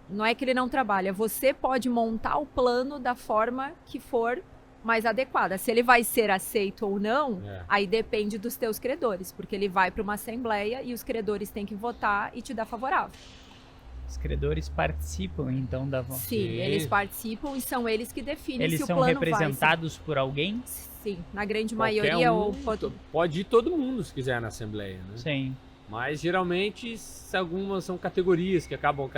não é que ele não trabalha, você pode montar o plano da forma que for mais adequada. Se ele vai ser aceito ou não, aí depende dos teus credores, porque ele vai para uma assembleia e os credores têm que votar e te dar favorável. Os credores participam, então, da votação? Sim, eles participam e são eles que definem se o plano vai. Eles são representados por alguém? Sim, na grande maioria. Pode ir todo mundo, se quiser, na Assembleia, né? Sim. Mas, geralmente, algumas são categorias que acabam...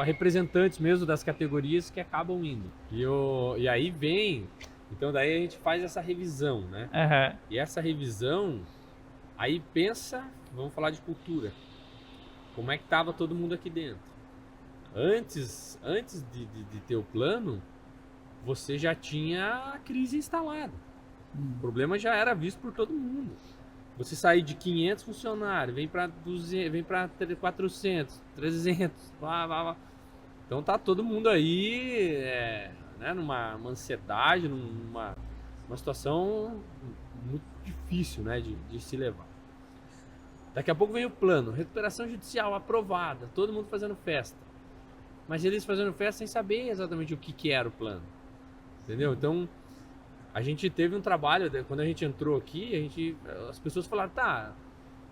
representantes mesmo das categorias que acabam indo. E aí vem... Então, daí a gente faz essa revisão, né? E essa revisão... Aí pensa... Vamos falar de cultura. Como é que estava todo mundo aqui dentro? Antes de ter o plano, você já tinha a crise instalada. O problema já era visto por todo mundo. Você sair de 500 funcionários, vem para 200, vem para 400, 300, blá. Então tá todo mundo aí, né, numa ansiedade, numa situação muito difícil, né, de se levar. Daqui a pouco vem o plano, recuperação judicial aprovada, todo mundo fazendo festa. Mas eles fazendo festa sem saber exatamente o que era o plano. Entendeu? Então, a gente teve um trabalho, quando a gente entrou aqui, as pessoas falaram, tá,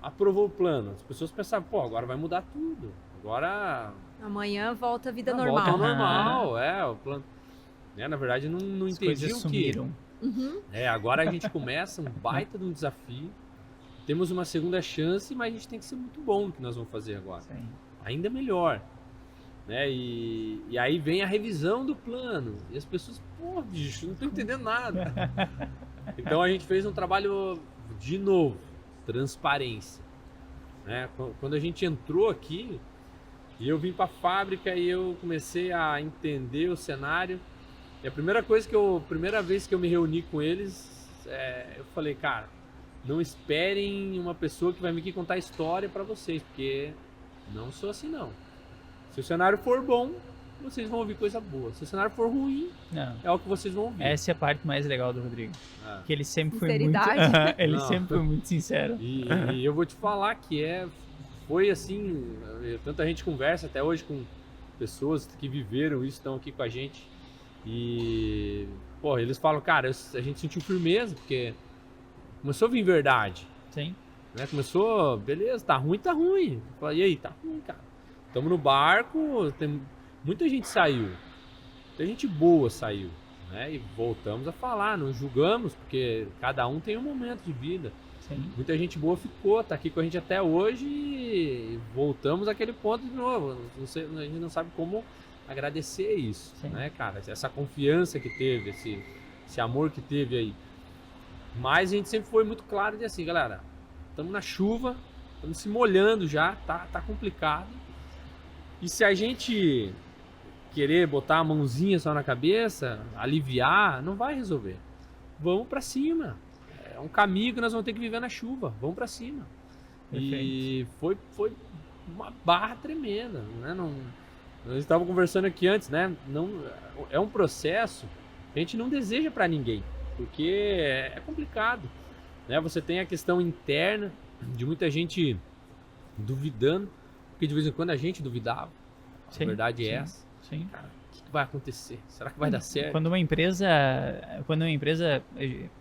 aprovou o plano. As pessoas pensavam, pô, agora vai mudar tudo. Agora... Amanhã volta a vida normal. Volta ao normal, o plano... na verdade, não entendiam sumiram. Agora a gente começa um baita de um desafio. Temos uma segunda chance, mas a gente tem que ser muito bom no que nós vamos fazer agora. Sim. Ainda melhor. Né? E aí vem a revisão do plano. E as pessoas, pô, bicho, não tô entendendo nada. Então a gente fez um trabalho de novo, transparência. Né? Quando a gente entrou aqui, e eu vim para a fábrica e eu comecei a entender o cenário. E a primeira vez que eu me reuni com eles, eu falei, cara, não esperem uma pessoa que vai vir aqui contar história para vocês, porque não sou assim não. Se o cenário for bom, vocês vão ouvir coisa boa. Se o cenário for ruim, é o que vocês vão ouvir. Essa é a parte mais legal do Rodrigo. Que ele sempre foi muito... sempre foi muito sincero. E eu vou te falar que foi assim, tanta gente conversa até hoje com pessoas que viveram isso, estão aqui com a gente. E, pô, eles falam, cara, a gente sentiu firmeza, porque começou a vir verdade. Sim. Né? Começou, beleza, tá ruim, tá ruim. Fala, e aí, tá ruim, cara. Estamos no barco, muita gente saiu. Muita gente boa saiu. Né? E voltamos a falar, não julgamos, porque cada um tem um momento de vida. Sim. Muita gente boa ficou, tá aqui com a gente até hoje e voltamos àquele ponto de novo. A gente não sabe como agradecer isso, né, cara? Essa confiança que teve, esse amor que teve aí. Mas a gente sempre foi muito claro de assim, galera, estamos na chuva, estamos se molhando já, tá complicado. E se a gente querer botar a mãozinha só na cabeça, aliviar, não vai resolver. Vamos pra cima. É um caminho que nós vamos ter que viver na chuva. Vamos pra cima. Perfeito. E foi uma barra tremenda, né? Nós estávamos conversando aqui antes, né? É um processo que a gente não deseja para ninguém, porque é complicado, né? Você tem a questão interna de muita gente duvidando, porque de vez em quando a gente duvidava. A verdade é essa. Sim. Cara, o que vai acontecer? Será que vai dar certo? Quando uma empresa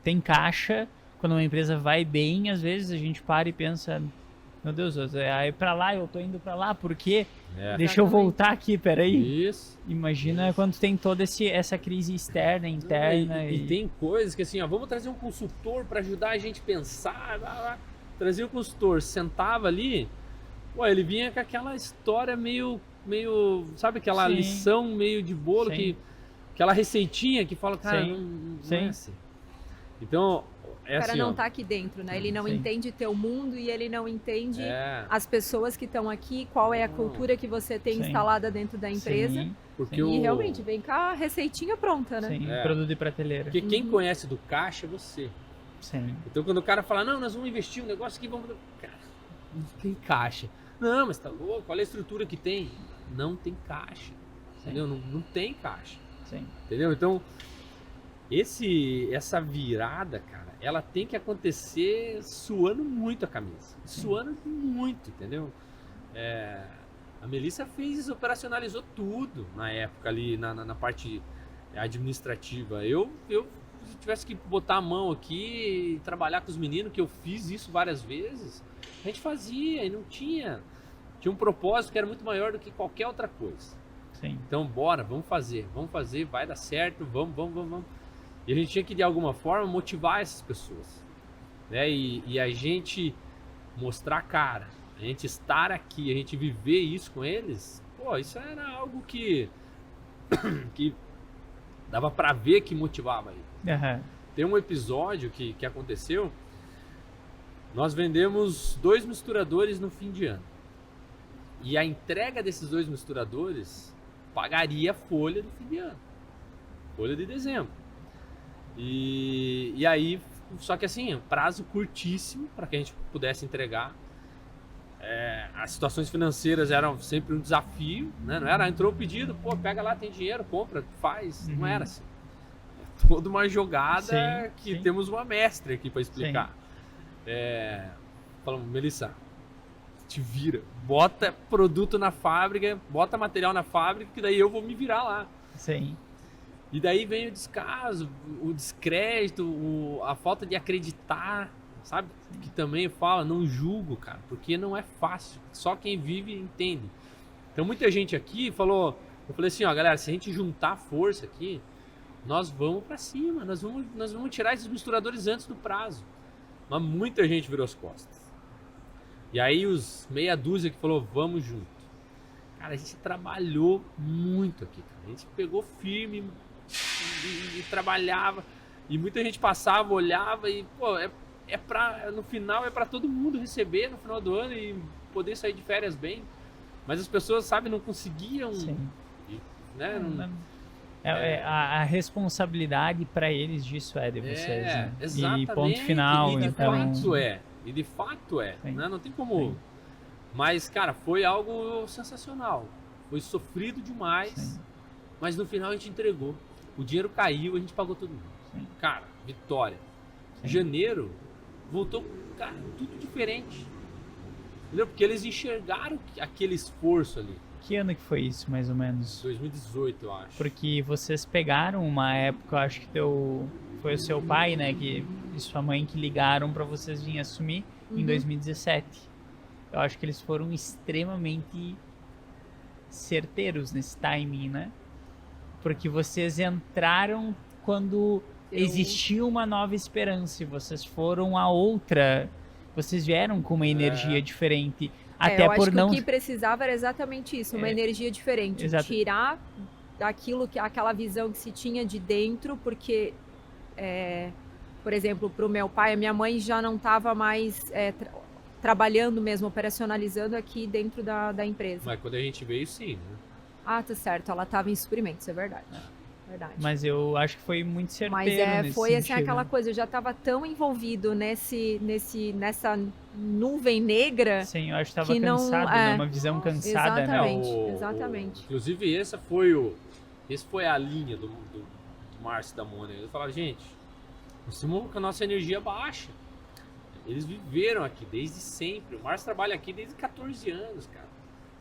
tem caixa, quando uma empresa vai bem, às vezes a gente para e pensa, meu Deus, aí pra lá, eu tô indo pra lá, por quê? Deixa eu voltar aqui, peraí. Isso. Imagina quando tem toda essa crise externa, interna. E tem coisas que assim, ó, vamos trazer um consultor pra ajudar a gente a pensar. Trazia o consultor, sentava ali, ele vinha com aquela história meio sabe aquela lição meio de bolo, aquela receitinha que fala, cara, não é assim. Então, o cara não tá aqui dentro, né? Ele não entende teu mundo e ele não entende as pessoas que estão aqui, qual é a cultura que você tem instalada dentro da empresa. Porque realmente vem com a receitinha pronta, né? Produto de prateleira. Porque quem conhece do caixa é você. Sim. Então quando o cara fala, não, nós vamos investir um negócio aqui, cara, não tem caixa. Não, mas tá louco, olha a estrutura que tem. Não tem caixa. Entendeu? Não tem caixa. Sim. Entendeu? Então, essa virada, cara, ela tem que acontecer suando muito a camisa. Suando muito, entendeu? A Melissa fez isso, operacionalizou tudo na época ali, na parte administrativa. Se tivesse que botar a mão aqui e trabalhar com os meninos, que eu fiz isso várias vezes, a gente fazia e não tinha um propósito que era muito maior do que qualquer outra coisa. Sim. Então bora, vamos fazer, vai dar certo, vamos. E a gente tinha que de alguma forma motivar essas pessoas, né? E a gente mostrar a cara, a gente estar aqui, a gente viver isso com eles, isso era algo que dava pra ver que motivava ele. Uhum. Tem um episódio que aconteceu, nós vendemos 2 misturadores no fim de ano. E a entrega desses 2 misturadores pagaria a folha do fim de ano. Folha de dezembro. E aí, só que assim, prazo curtíssimo para que a gente pudesse entregar. As situações financeiras eram sempre um desafio, né? Não era, entrou o pedido, pega lá, tem dinheiro, compra, faz. Não era assim. É toda uma jogada que temos uma mestre aqui para explicar. Falamos, Melissa, te vira, bota produto na fábrica, bota material na fábrica, que daí eu vou me virar lá. Sim. E daí vem o descaso, o descrédito, a falta de acreditar, sabe? Que também eu falo, não julgo, cara, porque não é fácil, só quem vive entende. Então muita gente aqui falou, eu falei assim, galera, se a gente juntar força aqui, nós vamos para cima, nós vamos tirar esses misturadores antes do prazo. Mas muita gente virou as costas. E aí os meia dúzia que falou, vamos junto. Cara, a gente trabalhou muito aqui, cara. A gente pegou firme e trabalhava. E muita gente passava, olhava e, pô, no final é para todo mundo receber no final do ano e poder sair de férias bem. Mas as pessoas, sabe, não conseguiam, né? A responsabilidade para eles disso é de vocês, né? Exatamente. E ponto final. E de então... fato é. Sim. Né? Não tem como... Sim. Mas, cara, foi algo sensacional. Foi sofrido demais, sim, mas no final a gente entregou. O dinheiro caiu, a gente pagou todo mundo. Sim. Cara, vitória. Sim. Janeiro, voltou, cara, tudo diferente. Entendeu? Porque eles enxergaram aquele esforço ali. Que ano que foi isso, mais ou menos? 2018, eu acho. Porque vocês pegaram uma época, eu acho que foi o seu pai, né, e sua mãe que ligaram para vocês virem assumir em 2017. Eu acho que eles foram extremamente certeiros nesse timing, né? Porque vocês entraram quando existia uma nova esperança e vocês foram a outra. Vocês vieram com uma energia diferente. Até eu por acho não... que o que precisava era exatamente isso, uma energia diferente. Tirar daquilo, aquela visão que se tinha de dentro, porque, por exemplo, para o meu pai, a minha mãe já não estava mais trabalhando mesmo, operacionalizando aqui dentro da empresa. Mas quando a gente veio, sim, né? Ah, tá certo, ela estava em suprimentos, é verdade. Verdade. Mas eu acho que foi muito certeiro. Mas foi assim aquela coisa, eu já estava tão envolvido nessa nuvem negra. Sim, eu acho que estava cansado, né? Uma visão cansada, exatamente, né? Exatamente. Inclusive, esse foi a linha do Márcio e da Mônica. Eles falaram, gente, nós estamos com a nossa energia baixa. Eles viveram aqui desde sempre. O Márcio trabalha aqui desde 14 anos, cara.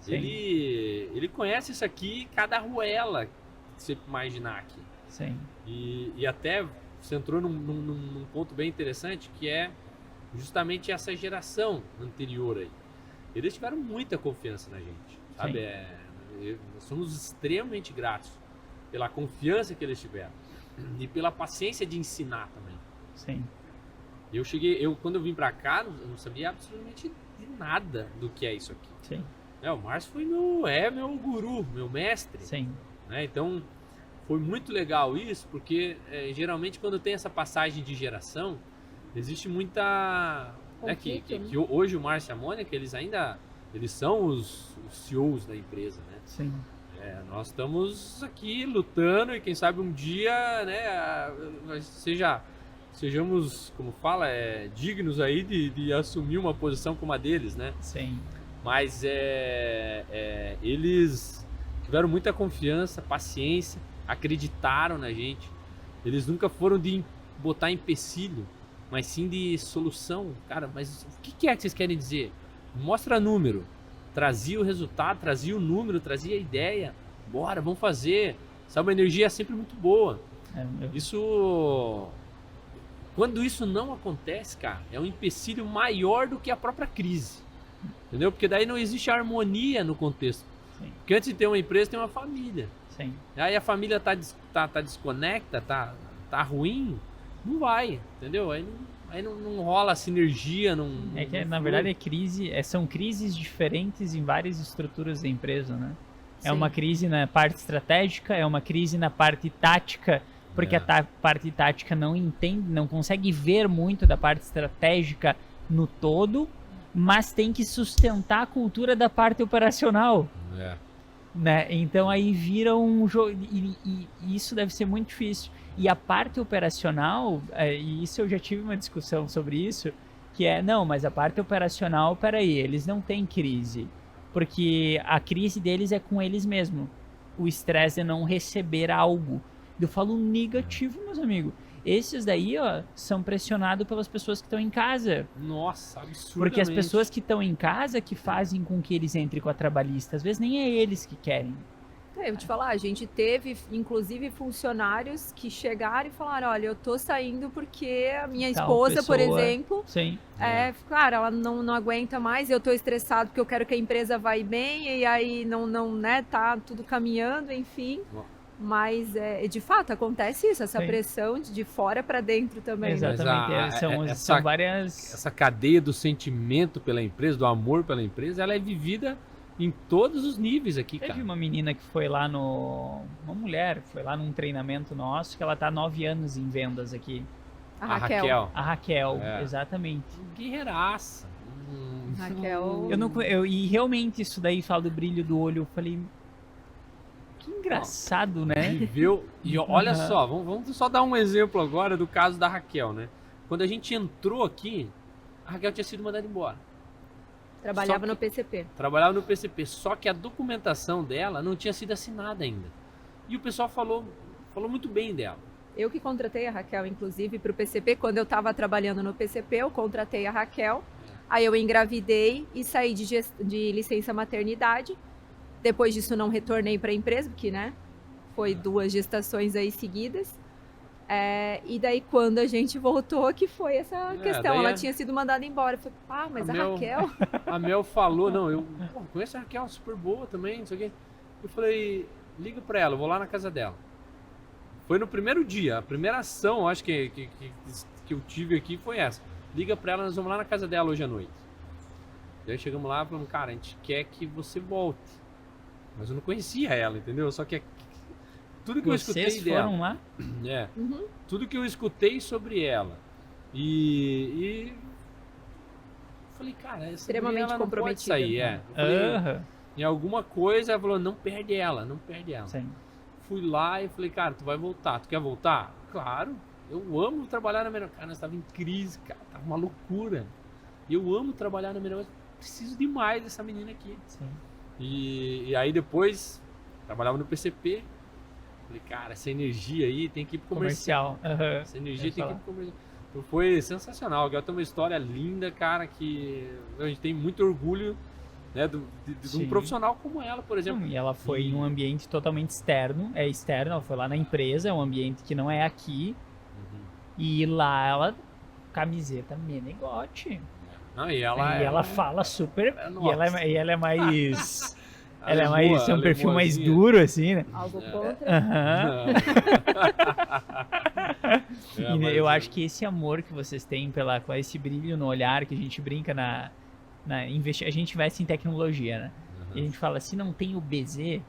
Ele conhece isso aqui, cada arruela que você imaginar aqui. Sim. E até você entrou num ponto bem interessante, que é justamente essa geração anterior aí. Eles tiveram muita confiança na gente, sabe? Nós somos extremamente gratos pela confiança que eles tiveram e pela paciência de ensinar também. Sim. Quando eu vim pra cá, eu não sabia absolutamente de nada do que é isso aqui. Sim. O Márcio foi meu guru, meu mestre. Sim. Né? Então, foi muito legal isso, porque geralmente quando tem essa passagem de geração, existe muita... que hoje o Márcio e a Mônica, eles são os CEOs da empresa, né? Sim. Nós estamos aqui lutando e quem sabe um dia, né, sejamos, como fala, dignos aí de assumir uma posição como a deles, né? Sim. Mas eles tiveram muita confiança, paciência, acreditaram na gente. Eles nunca foram de botar empecilho, mas sim de solução. Cara, mas o que é que vocês querem dizer? Mostra número. Trazia o resultado, trazia o número, trazia a ideia. Bora, vamos fazer. Sabe, uma energia sempre muito boa. Quando isso não acontece, cara, é um empecilho maior do que a própria crise. Entendeu? Porque daí não existe harmonia no contexto. Sim. Porque antes de ter uma empresa, tem uma família. Sim. Aí a família tá desconecta, tá ruim, não vai, entendeu? Aí não rola sinergia, não... Na verdade, são crises diferentes em várias estruturas da empresa, né? Sim. É uma crise na parte estratégica, é uma crise na parte tática, porque a parte tática não consegue ver muito da parte estratégica no todo, mas tem que sustentar a cultura da parte operacional. Né? Então aí vira um jogo, e isso deve ser muito difícil. E a parte operacional, e isso eu já tive uma discussão sobre isso, que mas a parte operacional, peraí, eles não têm crise, porque a crise deles é com eles mesmos. O estresse é não receber algo. Eu falo negativo, meus amigos. Esses daí, são pressionados pelas pessoas que estão em casa. Nossa, absurdamente. Porque as pessoas que estão em casa que fazem com que eles entrem com a trabalhista. Às vezes nem é eles que querem. Eu vou te falar, a gente teve, inclusive, funcionários que chegaram e falaram, olha, eu tô saindo porque a minha esposa, por exemplo, sim. Cara, ela não aguenta mais, eu tô estressado porque eu quero que a empresa vá bem, e aí não, né, tá tudo caminhando, enfim. Mas, de fato, acontece isso, essa Sim. pressão de fora para dentro também. Né? Exatamente. Mas São várias. Essa cadeia do sentimento pela empresa, do amor pela empresa, ela é vivida em todos os níveis aqui, Teve cara. uma menina que foi lá uma mulher, foi lá num treinamento nosso, que ela tá há 9 anos em vendas aqui. A Raquel. A Raquel, É. exatamente. Guerreiraça. Raquel. E realmente isso daí fala do brilho do olho. Eu falei, que engraçado, né? Viveu. E olha Aham. só, vamos só dar um exemplo agora do caso da Raquel, né? Quando a gente entrou aqui, a Raquel tinha sido mandada embora. Trabalhava Só no PCP. Trabalhava no PCP, só que a documentação dela não tinha sido assinada ainda. E o pessoal falou muito bem dela. Eu que contratei a Raquel, inclusive, para o PCP. Quando eu estava trabalhando no PCP, eu contratei a Raquel. Aí eu engravidei e saí de licença maternidade. Depois disso, não retornei para a empresa, porque, né? Foi 2 gestações aí seguidas. E daí, quando a gente voltou, que foi essa questão. daí Ela tinha sido mandada embora. Eu falei, mas a Raquel... A Mel falou, não, eu conheço a Raquel, super boa também, não sei o quê. Eu falei, liga pra ela, eu vou lá na casa dela. Foi no primeiro dia, a primeira ação, acho que eu tive aqui foi essa. Liga pra ela, nós vamos lá na casa dela hoje à noite. Daí chegamos lá e falamos, cara, a gente quer que você volte. Mas eu não conhecia ela, entendeu? Só que tudo que eu escutei Vocês dela... foram lá? Uhum. Tudo que eu escutei sobre ela. E falei, cara, essa Extremamente mulher, ela não pode comprometida. sair, Eu falei, Aham. em alguma coisa, ela falou, não perde ela, não perde ela. Sim. Fui lá e falei, cara, tu vai voltar, tu quer voltar? Claro, eu amo trabalhar na Menor. Cara, nós tava em crise, cara, tava uma loucura. E eu amo trabalhar na Menor, mas preciso demais dessa menina aqui. Sim. E aí depois, trabalhava no PCP, falei, cara, essa energia aí tem que ir pro comercial. Comercial. Aham. Essa energia Pode tem que ir falar. pro comercial. Então foi sensacional, ela tem uma história linda, cara, que a gente tem muito orgulho, né, de um Sim. profissional como ela, por exemplo. E ela foi em um ambiente totalmente externo. É externo, ela foi lá na empresa, é um ambiente que não é aqui. E lá ela, camiseta Menegote. Não, e E ela ela fala super. Nossa. E ela é mais. Ela é Alemoa, mais. Tem um perfil mais alemoazinha. duro, assim, né? Algo contra. Aham. É, E mas eu acho que esse amor que vocês têm com esse brilho no olhar, que a gente brinca a gente investe em tecnologia, né? E a gente fala, se não tem o BZ,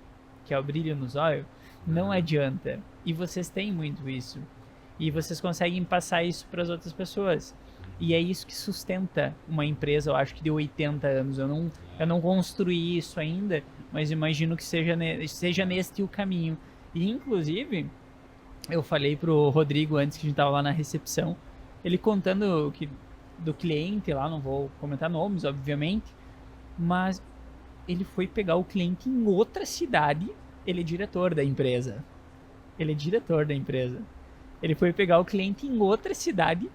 que é o brilho nos olhos, não adianta. E vocês têm muito isso. E vocês conseguem passar isso para as outras pessoas. E é isso que sustenta uma empresa, eu acho que de 80 anos. Eu não construí isso ainda, mas imagino que seja neste o caminho. E, inclusive, eu falei pro Rodrigo antes que a gente tava lá na recepção, ele contando do cliente lá, não vou comentar nomes, obviamente, mas ele foi pegar o cliente em outra cidade, ele é diretor da empresa. Ele foi pegar o cliente em outra cidade,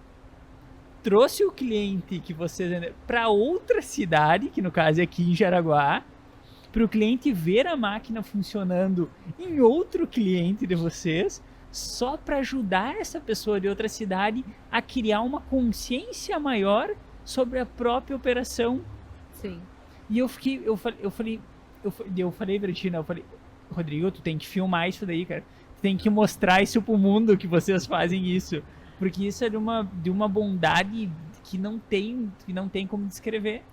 trouxe o cliente que vocês para outra cidade, que no caso é aqui em Jaraguá, para o cliente ver a máquina funcionando em outro cliente de vocês, só para ajudar essa pessoa de outra cidade a criar uma consciência maior sobre a própria operação. Sim. E eu falei pra ti, né? Eu falei, Rodrigo, tu tem que filmar isso daí, cara. Tu tem que mostrar isso pro mundo que vocês fazem isso. Porque isso é de uma bondade que não tem como descrever.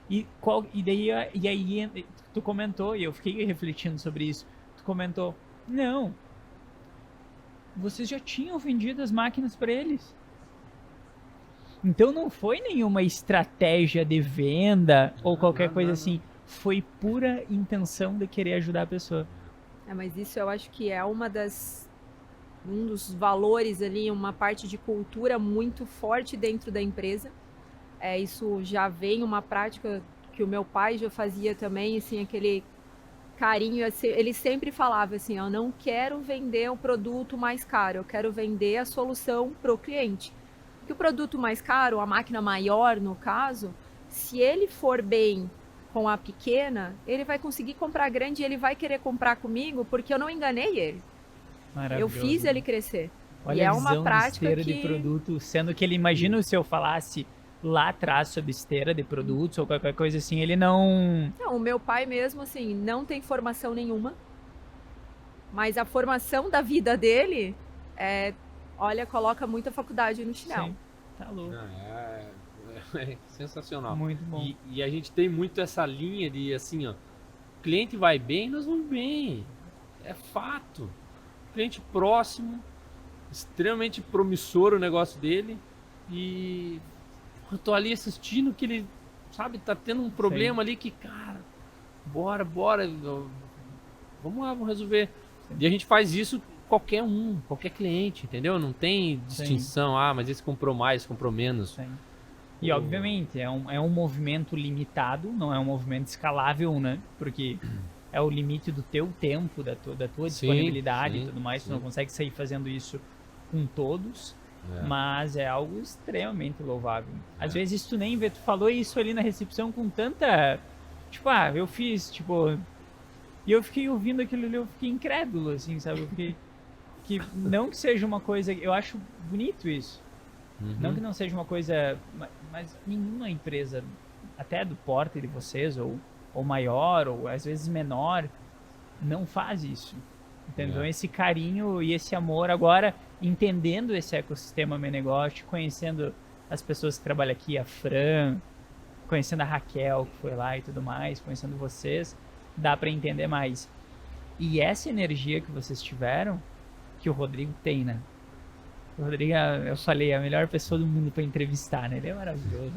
E aí tu comentou, e eu fiquei refletindo sobre isso. Tu comentou, não, vocês já tinham vendido as máquinas para eles. Então não foi nenhuma estratégia de venda ou qualquer coisa assim. Foi pura intenção de querer ajudar a pessoa. Mas isso eu acho que é um dos valores ali, uma parte de cultura muito forte dentro da empresa. Isso já vem uma prática que o meu pai já fazia também, assim, aquele carinho. Ele sempre falava assim, eu não quero vender o produto mais caro, eu quero vender a solução para o cliente. Porque o produto mais caro, a máquina maior no caso, se ele for bem com a pequena, ele vai conseguir comprar a grande e ele vai querer comprar comigo porque eu não enganei ele. Eu fiz ele crescer. Olha e é a uma visão prática de esteira de produto, sendo que ele, imagina se eu falasse lá atrás sobre esteira de produtos ou qualquer coisa assim, ele não... Não, o meu pai mesmo, assim, não tem formação nenhuma. Mas a formação da vida dele, olha, coloca muita faculdade no chinelo. Sim, tá louco. É sensacional. Muito bom. E a gente tem muito essa linha de assim, ó, o cliente vai bem, nós vamos bem. É fato. Cliente próximo, extremamente promissor o negócio dele. E eu tô ali assistindo que ele, sabe, tá tendo um problema ali que, cara, bora, vamos lá, vamos resolver. Sim. E a gente faz isso qualquer cliente, entendeu? Não tem distinção, Sim. Mas esse comprou mais, comprou menos. Sim. E obviamente é um movimento limitado, não é um movimento escalável, né? Porque é o limite do teu tempo, da tua disponibilidade e tudo mais. Tu não consegue sair fazendo isso com todos, mas é algo extremamente louvável. Às vezes tu nem vê, tu falou isso ali na recepção com tanta... Tipo, eu fiz, tipo... E eu fiquei ouvindo aquilo ali, eu fiquei incrédulo, assim, sabe? Eu fiquei... não que seja uma coisa... Eu acho bonito isso. Não que não seja uma coisa... Mas nenhuma empresa, até do porte de vocês, ou maior, ou às vezes menor, não faz isso. Entendeu? Esse carinho e esse amor agora, entendendo esse ecossistema meu negócio, conhecendo as pessoas que trabalham aqui, a Fran, conhecendo a Raquel, que foi lá e tudo mais, conhecendo vocês, dá para entender mais. E essa energia que vocês tiveram, que o Rodrigo tem, né? O Rodrigo, eu falei, é a melhor pessoa do mundo para entrevistar, né? Ele é maravilhoso.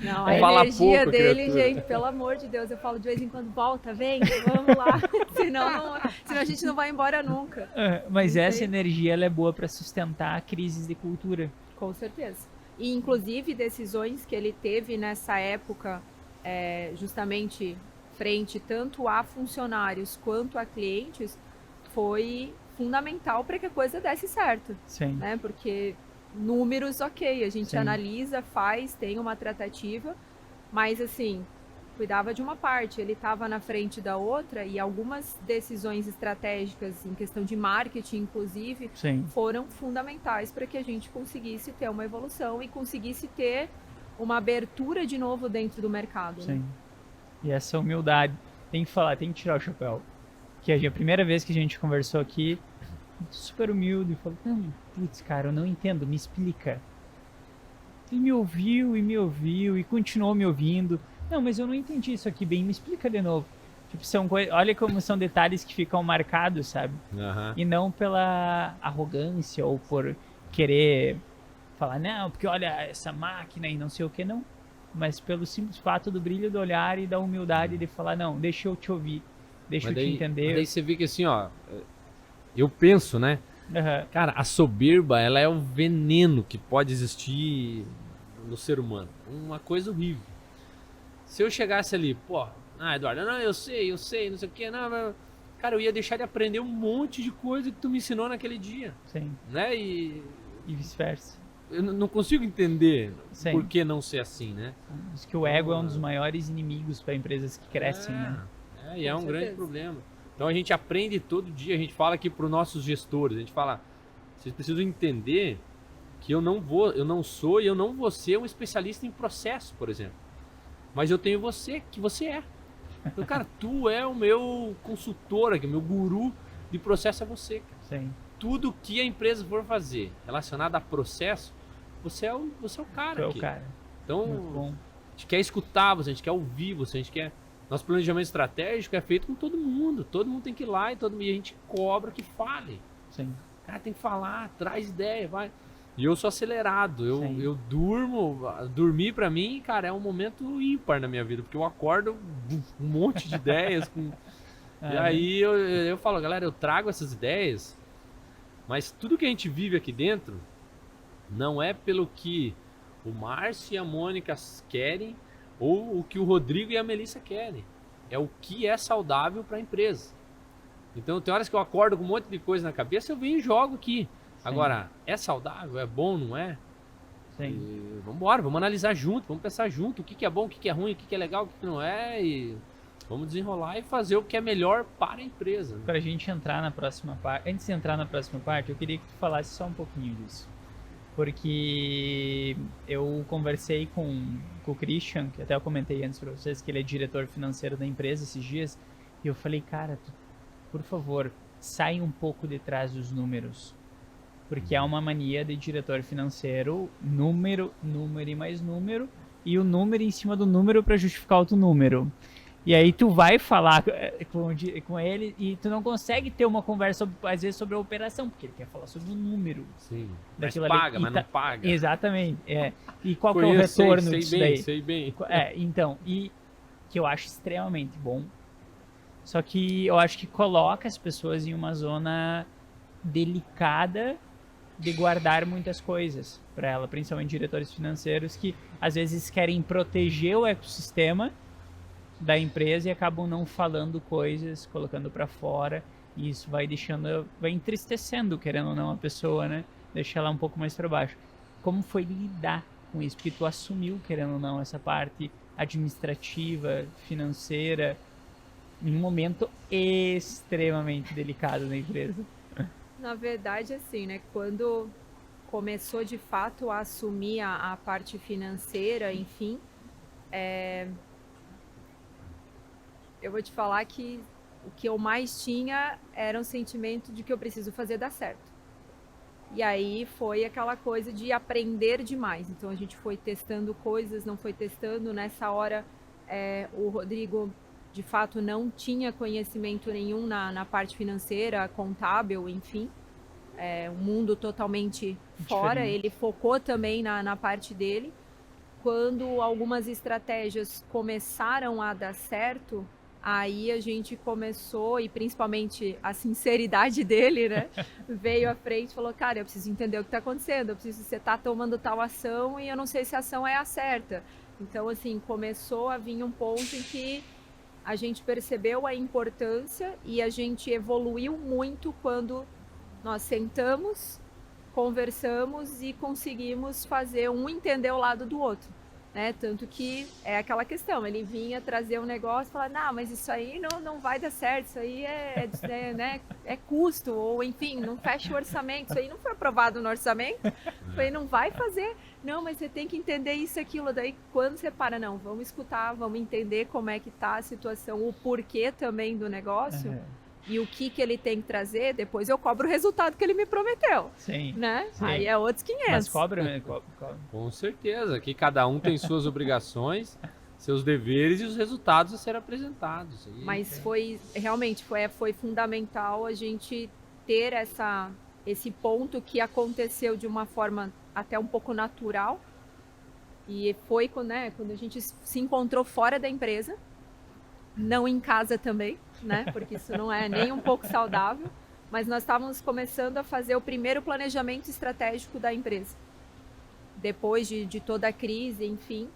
Não, a energia dele, gente, pelo amor de Deus, eu falo de vez em quando, volta, vem, vamos lá. senão a gente não vai embora nunca. Mas essa energia, ela é boa para sustentar crises de cultura. Com certeza. E, inclusive, decisões que ele teve nessa época, justamente frente tanto a funcionários quanto a clientes, foi fundamental para que a coisa desse certo. Sim. Né? Porque números, ok, a gente analisa, faz, tem uma tratativa, mas assim, cuidava de uma parte, ele estava na frente da outra e algumas decisões estratégicas em questão de marketing, inclusive, foram fundamentais para que a gente conseguisse ter uma evolução e conseguisse ter uma abertura de novo dentro do mercado. Sim. Né? E essa humildade, tem que falar, tem que tirar o chapéu. Que a primeira vez que a gente conversou aqui, super humilde, falou, não, putz, cara, eu não entendo, me explica. Ele me ouviu e continuou me ouvindo. Não, mas eu não entendi isso aqui bem, me explica de novo. Tipo, olha como são detalhes que ficam marcados, sabe? E não pela arrogância ou por querer falar, não, porque olha essa máquina e não sei o que, não. Mas pelo simples fato do brilho do olhar e da humildade de falar, não, deixa eu te ouvir. Deixa eu te entender. Mas daí você vê que assim, ó, eu penso, né? Cara, a soberba, ela é o veneno que pode existir no ser humano. Uma coisa horrível. Se eu chegasse ali, Eduardo, não, eu sei, não sei o que, não, cara, eu ia deixar de aprender um monte de coisa que tu me ensinou naquele dia. Sim. Né? E vice-versa. Eu não consigo entender por que não ser assim, né? Diz que o ego é um dos maiores inimigos para empresas que crescem, né? E é um grande problema. Então a gente aprende todo dia, a gente fala aqui para os nossos gestores, a gente fala, vocês precisam entender que eu não sou e eu não vou ser um especialista em processo, por exemplo. Mas eu tenho você, que você é. Então, cara, tu é o meu consultor aqui, o meu guru de processo é você. Cara. Sim. Tudo que a empresa for fazer relacionado a processo, você é o cara aqui. É o cara. Então, a gente quer escutar você, a gente quer ouvir você, a gente quer... Nosso planejamento estratégico é feito com todo mundo tem que ir lá e a gente cobra que fale. Sim. Cara, tem que falar, traz ideia, vai. E eu sou acelerado, eu dormir pra mim, cara, é um momento ímpar na minha vida, porque eu acordo um monte de ideias. E aí eu falo, galera, eu trago essas ideias, mas tudo que a gente vive aqui dentro não é pelo que o Márcio e a Mônica querem, ou o que o Rodrigo e a Melissa querem. É o que é saudável para a empresa. Então tem horas que eu acordo com um monte de coisa na cabeça, eu venho e jogo aqui. Sim. Agora, é saudável? É bom? Não é? Sim. Vamos embora, vamos analisar junto, vamos pensar junto o que é bom, o que é ruim, o que é legal, o que não é, e vamos desenrolar e fazer o que é melhor para a empresa. Né? Para a gente entrar na próxima parte, antes de entrar na próxima parte, eu queria que tu falasse só um pouquinho disso. Porque eu conversei com o Christian, que até eu comentei antes para vocês, que ele é diretor financeiro da empresa esses dias, e eu falei, cara, por favor, sai um pouco de trás dos números. Porque é uma mania de diretor financeiro, número e mais número, e o número em cima do número para justificar outro número. E aí tu vai falar com ele e tu não consegue ter uma conversa, às vezes, sobre a operação, porque ele quer falar sobre o número. Sim, mas daquilo paga, ali. mas não paga. Exatamente. E qual que é o retorno disso daí? Sei bem. Então, e que eu acho extremamente bom. Só que eu acho que coloca as pessoas em uma zona delicada de guardar muitas coisas para ela, principalmente diretores financeiros que às vezes querem proteger o ecossistema da empresa e acabam não falando coisas, colocando para fora, e isso vai entristecendo, querendo ou não, a pessoa, né? Deixa ela um pouco mais para baixo. Como foi lidar com isso? Porque tu assumiu, querendo ou não, essa parte administrativa, financeira, em um momento extremamente delicado da empresa. Na verdade, assim, né? Quando começou de fato a assumir a parte financeira, enfim, eu vou te falar que o que eu mais tinha era um sentimento de que eu preciso fazer dar certo. E aí foi aquela coisa de aprender demais. Então a gente foi testando coisas, não foi testando. Nessa hora, o Rodrigo, de fato, não tinha conhecimento nenhum na parte financeira, contábil, enfim. Um mundo totalmente fora. Diferente. Ele focou também na parte dele. Quando algumas estratégias começaram a dar certo, aí a gente começou, e principalmente a sinceridade dele, né? Veio à frente e falou, cara, eu preciso entender o que está acontecendo, você está tomando tal ação e eu não sei se a ação é a certa. Então, assim, começou a vir um ponto em que a gente percebeu a importância e a gente evoluiu muito quando nós sentamos, conversamos e conseguimos fazer um entender o lado do outro. Né? Tanto que é aquela questão, ele vinha trazer um negócio e falar, não, mas isso aí não vai dar certo, isso aí né, é custo, ou enfim, não fecha o orçamento, isso aí não foi aprovado no orçamento, isso aí não vai fazer, não, mas você tem que entender isso e aquilo, daí quando você para, não, vamos escutar, vamos entender como é que tá a situação, o porquê também do negócio, e o que ele tem que trazer, depois eu cobro o resultado que ele me prometeu. Sim. Né? Sim. Aí é outros 500. Mas cobra, né? Cobra. Com certeza, que cada um tem suas obrigações, seus deveres e os resultados a serem apresentados. Mas foi fundamental a gente ter esse ponto que aconteceu de uma forma até um pouco natural. E foi quando a gente se encontrou fora da empresa, não em casa também, né? Porque isso não é nem um pouco saudável. Mas nós estávamos começando a fazer o primeiro planejamento estratégico da empresa. Depois de toda a crise, enfim.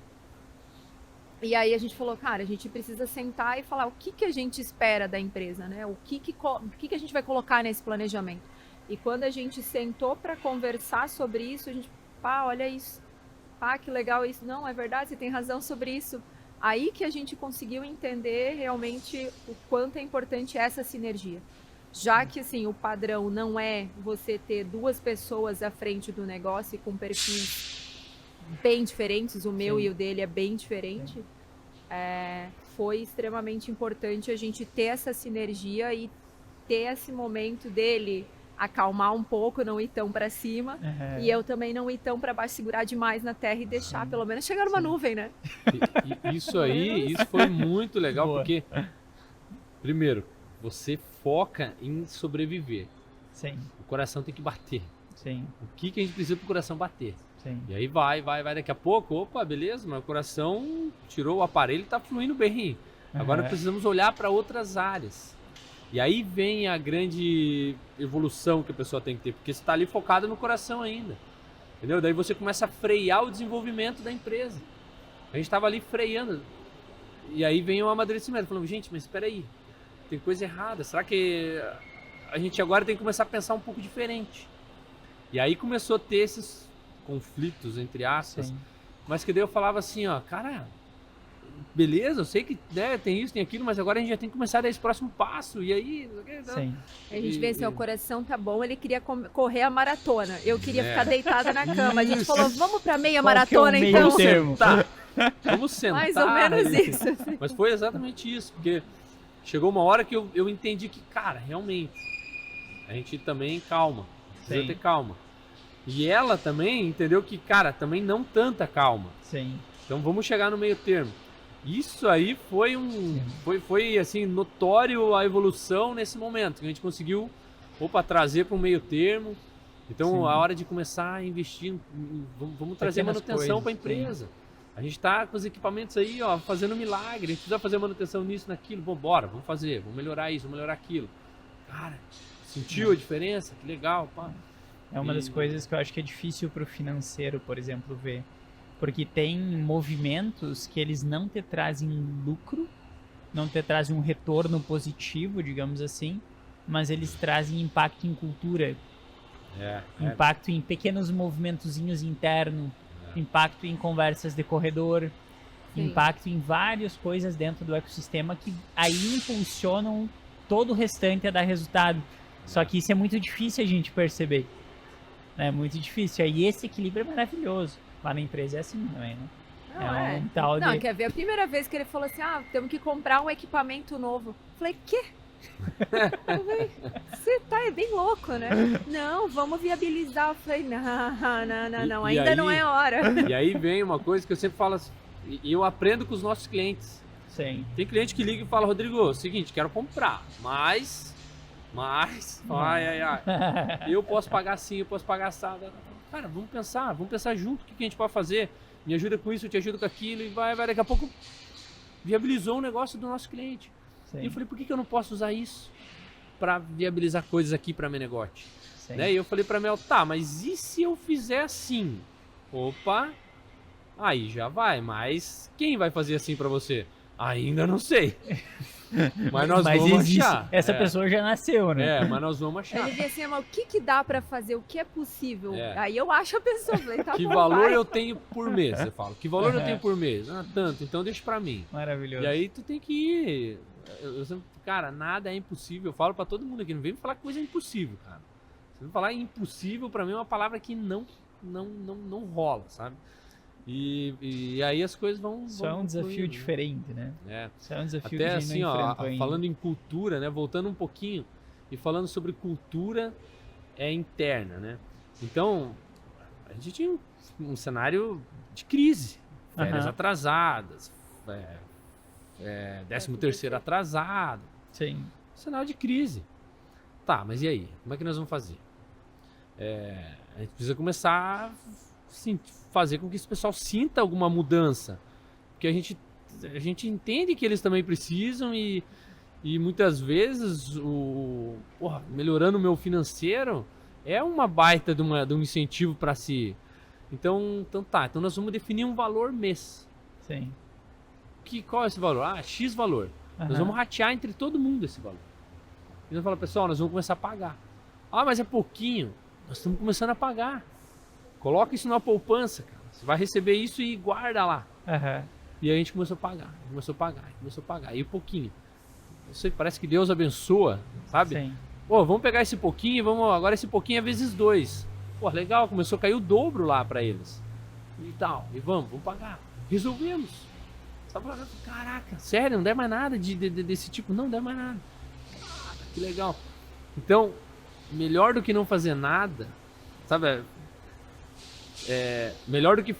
E aí a gente falou, cara, a gente precisa sentar e falar o que a gente espera da empresa, né? O que a gente vai colocar nesse planejamento. E quando a gente sentou para conversar sobre isso, a gente, olha isso. Que legal isso. Não, é verdade, você tem razão sobre isso. Aí que a gente conseguiu entender realmente o quanto é importante essa sinergia. Já que, assim, o padrão não é você ter duas pessoas à frente do negócio e com perfis bem diferentes, o meu e o dele é bem diferente, foi extremamente importante a gente ter essa sinergia e ter esse momento dele acalmar um pouco, não ir tão para cima, e eu também não ir tão para baixo, segurar demais na terra e deixar pelo menos chegar numa nuvem, né? Isso foi muito legal, porque, primeiro, você foca em sobreviver. Sim. O coração tem que bater. Sim. O que a gente precisa pro coração bater? Sim. E aí vai, daqui a pouco, opa, beleza, mas o coração tirou o aparelho e tá fluindo bem. Agora precisamos olhar para outras áreas. E aí vem a grande evolução que a pessoa tem que ter, porque você está ali focado no coração ainda, entendeu? Daí você começa a frear o desenvolvimento da empresa. A gente estava ali freando, e aí vem o amadurecimento, falando, gente, mas espera aí, tem coisa errada, será que a gente agora tem que começar a pensar um pouco diferente? E aí começou a ter esses conflitos, entre aspas, mas que daí eu falava assim, cara... Beleza, eu sei que tem isso, tem aquilo, mas agora a gente já tem que começar a dar esse próximo passo. E aí... Sim. A gente vê assim, o coração tá bom, ele queria correr a maratona. Eu queria ficar deitada na cama. A gente falou, vamos pra meia maratona, então. Vamos sentar. Mais ou menos isso. Mas foi exatamente isso, porque chegou uma hora que eu entendi que, cara, realmente, a gente também precisa Sim. ter calma. E ela também entendeu que, cara, também não tanta calma. Sim. Então vamos chegar no meio termo. Isso aí foi assim, notório a evolução nesse momento, que a gente conseguiu, trazer para um meio termo. Então Sim. a hora de começar a investir, vamos trazer Pequenas manutenção para a coisas, empresa. A gente tá com os equipamentos aí, ó, fazendo milagre, a gente precisa fazer manutenção nisso, naquilo, bora, vamos fazer, vamos melhorar isso, vamos melhorar aquilo. Cara, sentiu a diferença? Que legal, pá. É uma das coisas que eu acho que é difícil para o financeiro, por exemplo, ver. Porque tem movimentos que eles não te trazem lucro, não te trazem um retorno positivo, digamos assim, mas eles trazem impacto em cultura, impacto em pequenos movimentozinhos internos, impacto em conversas de corredor, Sim. impacto em várias coisas dentro do ecossistema que aí impulsionam todo o restante a dar resultado. Só que isso é muito difícil a gente perceber. É muito difícil. Aí esse equilíbrio é maravilhoso. Lá na empresa é assim também, né? Não, um tal Não, de... quer ver? A primeira vez que ele falou assim, temos que comprar um equipamento novo. Eu falei, quê? Você é bem louco, né? Não, vamos viabilizar. Eu falei, não, E ainda aí- não é hora. E aí vem uma coisa que eu sempre falo assim, e eu aprendo com os nossos clientes. Sim. Tem cliente que liga e fala, Rodrigo, seguinte, quero comprar, mas, ai, eu posso pagar assim, eu posso pagar assado. Cara, vamos pensar junto o que a gente pode fazer. Me ajuda com isso, eu te ajudo com aquilo, e vai, daqui a pouco viabilizou o negócio do nosso cliente. Sim. E eu falei, por que eu não posso usar isso para viabilizar coisas aqui para Menegote? Sim. Né? E eu falei pra Mel, tá, mas e se eu fizer assim? Opa, aí já vai, mas quem vai fazer assim pra você? Ainda não sei. Mas nós vamos existe. achar. Essa pessoa já nasceu, né? Mas nós vamos achar. Ele disse assim, mas o que dá pra fazer? O que é possível? É. Aí eu acho a pessoa. Falei, tá Que bom, valor vai. eu tenho por mês? Eu falo, que valor eu tenho por mês? Tanto, então deixa pra mim. Maravilhoso. E aí tu tem que ir. Eu sempre, cara, nada é impossível. Eu falo pra todo mundo aqui, não vem me falar que coisa é impossível, cara. Se eu falar impossível, pra mim é uma palavra que não rola, sabe? E aí as coisas vão. Só é um desafio fluindo, né? diferente, né? É. Só é um desafio Até que a assim, gente não ó, enfrentou ainda. falando em cultura, né? Voltando um pouquinho e falando sobre cultura interna, né? Então, a gente tinha um cenário de crise, férias Aham. atrasadas, 13º atrasado, Sim. cenário de crise. Tá, mas e aí? Como é que nós vamos fazer? A gente precisa começar a fazer com que esse pessoal sinta alguma mudança. Porque a gente entende que eles também precisam e muitas vezes melhorando o meu financeiro é uma baita de um incentivo para si. Então nós vamos definir um valor mês. Sim. Qual é esse valor? X valor. Nós Aham. vamos ratear entre todo mundo esse valor. E nós falamos, pessoal, nós vamos começar a pagar. Mas é pouquinho. Nós estamos começando a pagar. Coloca isso na poupança, cara. Você vai receber isso e guarda lá. Aham. E aí a gente começou a pagar. E um pouquinho. Parece que Deus abençoa, sabe? Sim. Vamos pegar esse pouquinho e agora esse pouquinho é vezes 2. Legal, começou a cair o dobro lá pra eles. E tal, e vamos pagar. Resolvemos. Sabe, caraca, sério, não der mais nada desse tipo? Não der mais nada. Caraca, que legal. Então, melhor do que não fazer nada, sabe? Melhor do que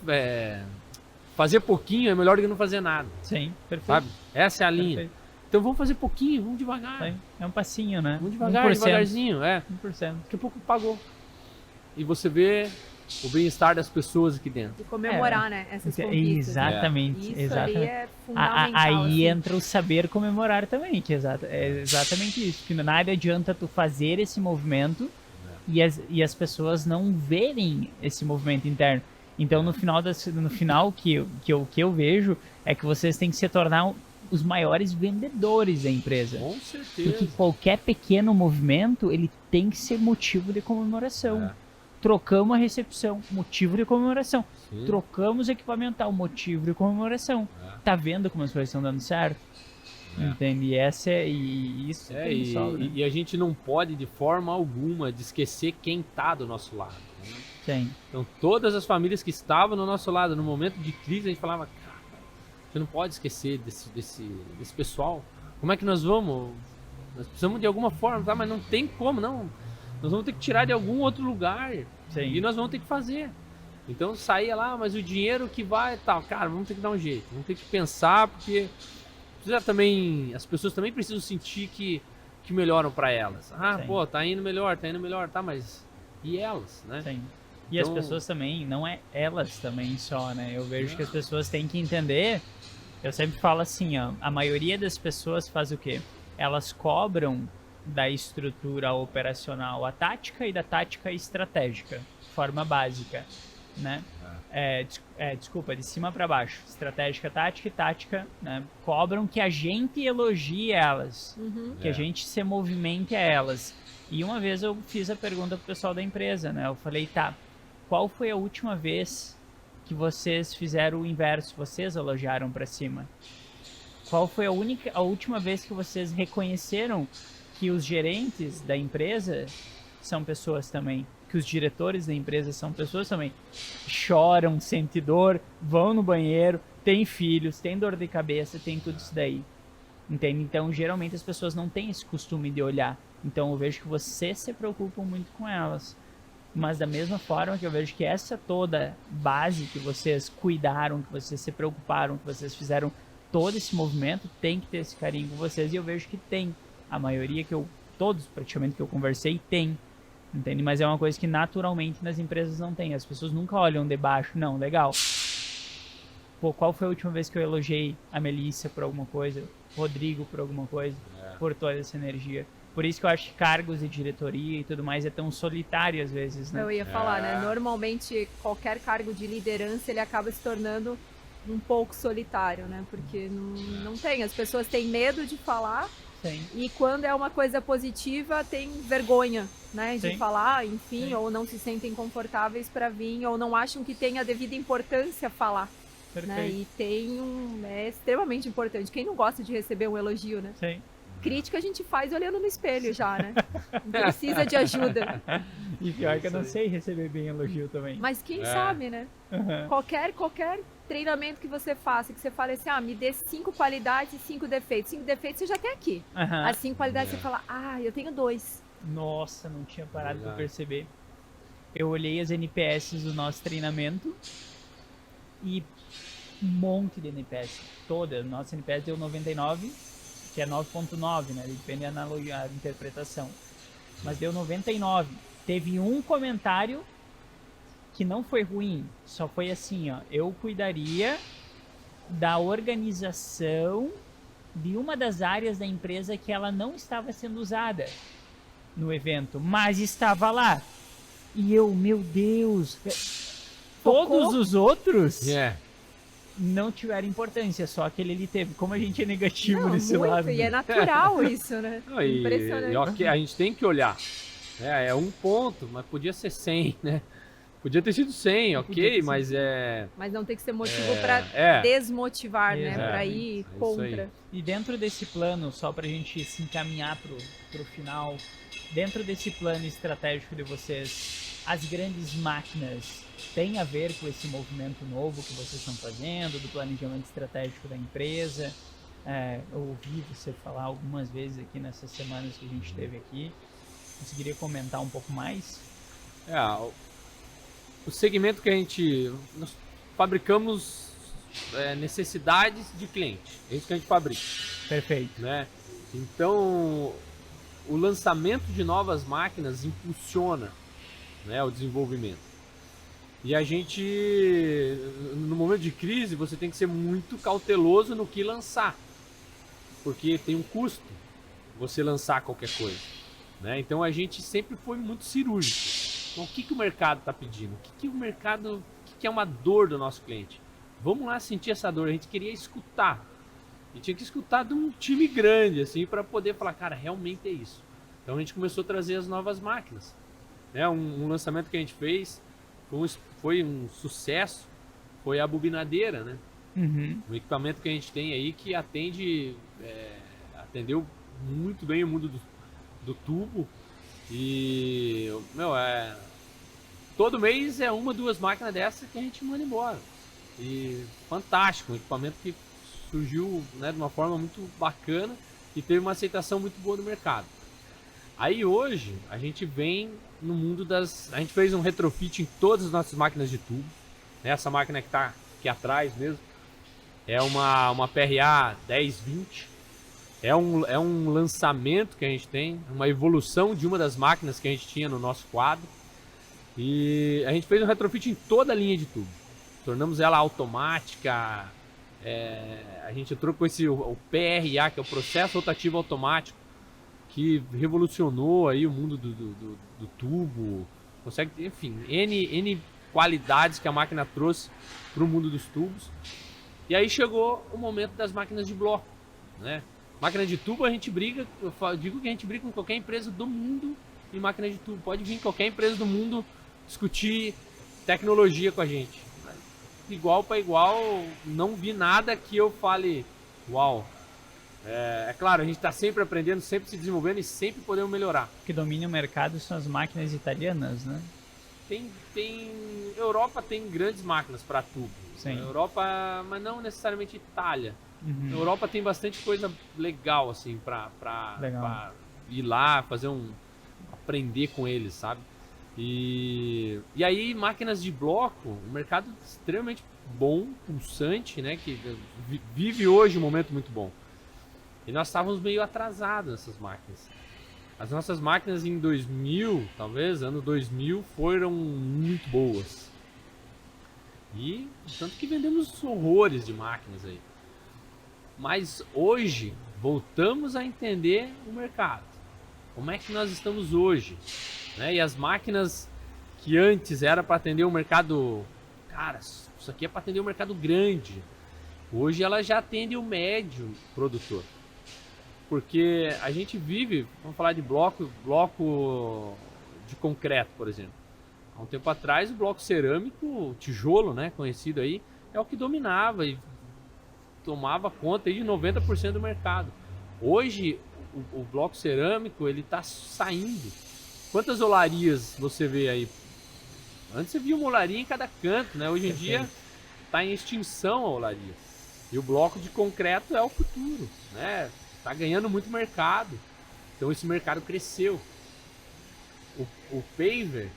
fazer pouquinho é melhor do que não fazer nada, Sim, perfeito. sabe? Essa é a linha. Perfeito. Então vamos fazer pouquinho, vamos devagar. Sim. É um passinho, né? Vamos devagar, 1%. devagarzinho, 1%. Daqui a pouco pagou. E você vê o bem-estar das pessoas aqui dentro. E comemorar, né? Essas conquistas. Exatamente. Isso exatamente. ali é fundamental. Aí assim. entra o saber comemorar também, que é exatamente isso. Que nada adianta tu fazer esse movimento e as pessoas não verem esse movimento interno. Então no final que eu vejo é que vocês têm que se tornar os maiores vendedores da empresa. Com certeza. Porque qualquer pequeno movimento ele tem que ser motivo de comemoração. Trocamos a recepção, motivo de comemoração. Sim. Trocamos o equipamental, motivo de comemoração. Tá vendo como as coisas estão dando certo? Entende? E isso tem de sobra, né? E a gente não pode de forma alguma de esquecer quem tá do nosso lado. Né? Tem. Então todas as famílias que estavam do nosso lado no momento de crise, a gente falava, cara, você não pode esquecer desse pessoal. como é que nós vamos? Nós precisamos de alguma forma, tá? Mas não tem como, não. Nós vamos ter que tirar de algum outro lugar. Sim. E nós vamos ter que fazer. Então saía lá, mas o dinheiro que vai tal, cara, vamos ter que dar um jeito. Vamos ter que pensar, porque precisa também, as pessoas também precisam sentir que melhoram para elas. Ah, Sim. pô, tá indo melhor, tá, mas e elas, né? Sim. E Então- as pessoas também, não é elas também só, né? Eu vejo que as pessoas têm que entender. Eu sempre falo assim, ó, a maioria das pessoas faz o quê? Elas cobram da estrutura operacional a tática e da tática estratégica, forma básica, né? Desculpa, de cima para baixo, estratégica, tática e tática, né? Cobram que a gente elogie elas, que a gente se movimente a elas. E uma vez eu fiz a pergunta pro pessoal da empresa, né? Eu falei, tá, qual foi a última vez que vocês fizeram o inverso, vocês elogiaram para cima? Qual foi a última vez que vocês reconheceram que os gerentes da empresa são pessoas também, que os diretores da empresa são pessoas também? Choram, sentem dor, vão no banheiro, têm filhos, têm dor de cabeça, tem tudo isso daí. Entende? Então, geralmente as pessoas não têm esse costume de olhar. Então, eu vejo que vocês se preocupam muito com elas. Mas da mesma forma que eu vejo que essa toda base que vocês cuidaram, que vocês se preocuparam, que vocês fizeram todo esse movimento, tem que ter esse carinho com vocês. E eu vejo que tem. A maioria todos praticamente que eu conversei, tem. Entende? Mas é uma coisa que naturalmente nas empresas não tem. As pessoas nunca olham de baixo. Não, legal. Pô, qual foi a última vez que eu elogiei a Melissa por alguma coisa? Rodrigo por alguma coisa? Por toda essa energia. Por isso que eu acho que cargos de diretoria e tudo mais é tão solitário às vezes, né? Eu ia falar, né? Normalmente, qualquer cargo de liderança, ele acaba se tornando um pouco solitário, né? Porque não tem, as pessoas têm medo de falar. Sim. E quando é uma coisa positiva, tem vergonha, né, de Sim. falar, enfim, Sim. ou não se sentem confortáveis para vir, ou não acham que tem a devida importância falar, Perfeito. né? E é extremamente importante. Quem não gosta de receber um elogio, né? Sim. Crítica a gente faz olhando no espelho já, né? Não precisa de ajuda. E pior que eu não sei receber bem elogio também. Mas quem sabe, né? Uhum. Qualquer treinamento que você faça, que você fale assim, me dê 5 qualidades e 5 defeitos. 5 defeitos você já tem aqui. Uhum. As 5 qualidades você fala, eu tenho 2. Nossa, não tinha parado pra Verdade. perceber. Eu olhei as NPS do nosso treinamento e um monte de NPS. Toda. Nossa NPS deu 99, que é 9.9, né? Depende da analogia, da interpretação. Mas deu 99. Teve um comentário que não foi ruim, só foi assim, ó. Eu cuidaria da organização de uma das áreas da empresa que ela não estava sendo usada no evento, mas estava lá. E eu, meu Deus, todos os outros não tiveram importância, só aquele ali teve. Como a gente é negativo nesse muito, lado. e é natural isso, né? Não, e Impressionante. ok, a gente tem que olhar. É um ponto, mas podia ser 100, né? Podia ter sido 100, Podia ter ok, sido. mas é... Mas não tem que ser motivo para é. desmotivar, né? Exato. Para ir isso contra. aí. E dentro desse plano, só pra gente se encaminhar pro final, dentro desse plano estratégico de vocês, as grandes máquinas têm a ver com esse movimento novo que vocês estão fazendo, do planejamento estratégico da empresa? Eu ouvi você falar algumas vezes aqui nessas semanas que a gente teve aqui. Conseguiria comentar um pouco mais? O segmento que nós fabricamos necessidades de cliente. É isso que a gente fabrica. Perfeito. Né? Então, o lançamento de novas máquinas impulsiona, né, o desenvolvimento. E a gente, no momento de crise, você tem que ser muito cauteloso no que lançar, porque tem um custo você lançar qualquer coisa, né? Então a gente sempre foi muito cirúrgico. Então, o que o mercado está pedindo? O que o mercado, o que é uma dor do nosso cliente? Vamos lá sentir essa dor. A gente queria escutar. E tinha que escutar de um time grande, assim, para poder falar, cara, realmente é isso. Então a gente começou a trazer as novas máquinas. Né? Um lançamento que a gente fez foi um sucesso, foi a bobinadeira, né? Uhum. Um equipamento que a gente tem aí que atendeu muito bem o mundo do tubo. E, todo mês é 1, 2 máquinas dessas que a gente manda embora. E fantástico, um equipamento que surgiu, né, de uma forma muito bacana e teve uma aceitação muito boa no mercado. Aí hoje a gente vem no mundo a gente fez um retrofit em todas as nossas máquinas de tubo. Essa máquina que está aqui atrás mesmo é uma PRA 1020. É um lançamento que a gente tem, uma evolução de uma das máquinas que a gente tinha no nosso quadro. E a gente fez um retrofit em toda a linha de tubo. Tornamos ela automática. A gente entrou com o PRA, que é o Processo Rotativo Automático, que revolucionou aí o mundo do tubo. Consegue, enfim, N qualidades que a máquina trouxe para o mundo dos tubos. E aí chegou o momento das máquinas de bloco, né? Máquina de tubo a gente briga, digo que a gente briga com qualquer empresa do mundo em máquina de tubo. Pode vir qualquer empresa do mundo discutir tecnologia com a gente. Igual para igual, não vi nada que eu fale, uau. É claro, a gente está sempre aprendendo, sempre se desenvolvendo e sempre podemos melhorar. O que domina o mercado são as máquinas italianas, né? Europa tem grandes máquinas para tubo. Sim. Europa, mas não necessariamente Itália. Uhum. Europa tem bastante coisa legal assim para ir lá, aprender com eles, sabe? E aí máquinas de bloco, um mercado extremamente bom, pulsante, né? Que vive hoje um momento muito bom. E nós estávamos meio atrasados nessas máquinas. As nossas máquinas em 2000, talvez, ano 2000, foram muito boas. E tanto que vendemos horrores de máquinas aí. Mas hoje, voltamos a entender o mercado. Como é que nós estamos hoje? Né? E as máquinas que antes era para atender o mercado... Cara, isso aqui é para atender o mercado grande. Hoje ela já atende o médio produtor. Porque a gente vive, vamos falar de bloco de concreto, por exemplo. Há um tempo atrás, o bloco cerâmico, o tijolo, né, conhecido aí, é o que dominava e tomava conta aí de 90% do mercado. Hoje, o bloco cerâmico, ele está saindo. Quantas olarias você vê aí? Antes você via uma olaria em cada canto, né? Hoje em dia está em extinção a olaria. E o bloco de concreto é o futuro, né? Está ganhando muito mercado. Então esse mercado cresceu. O paver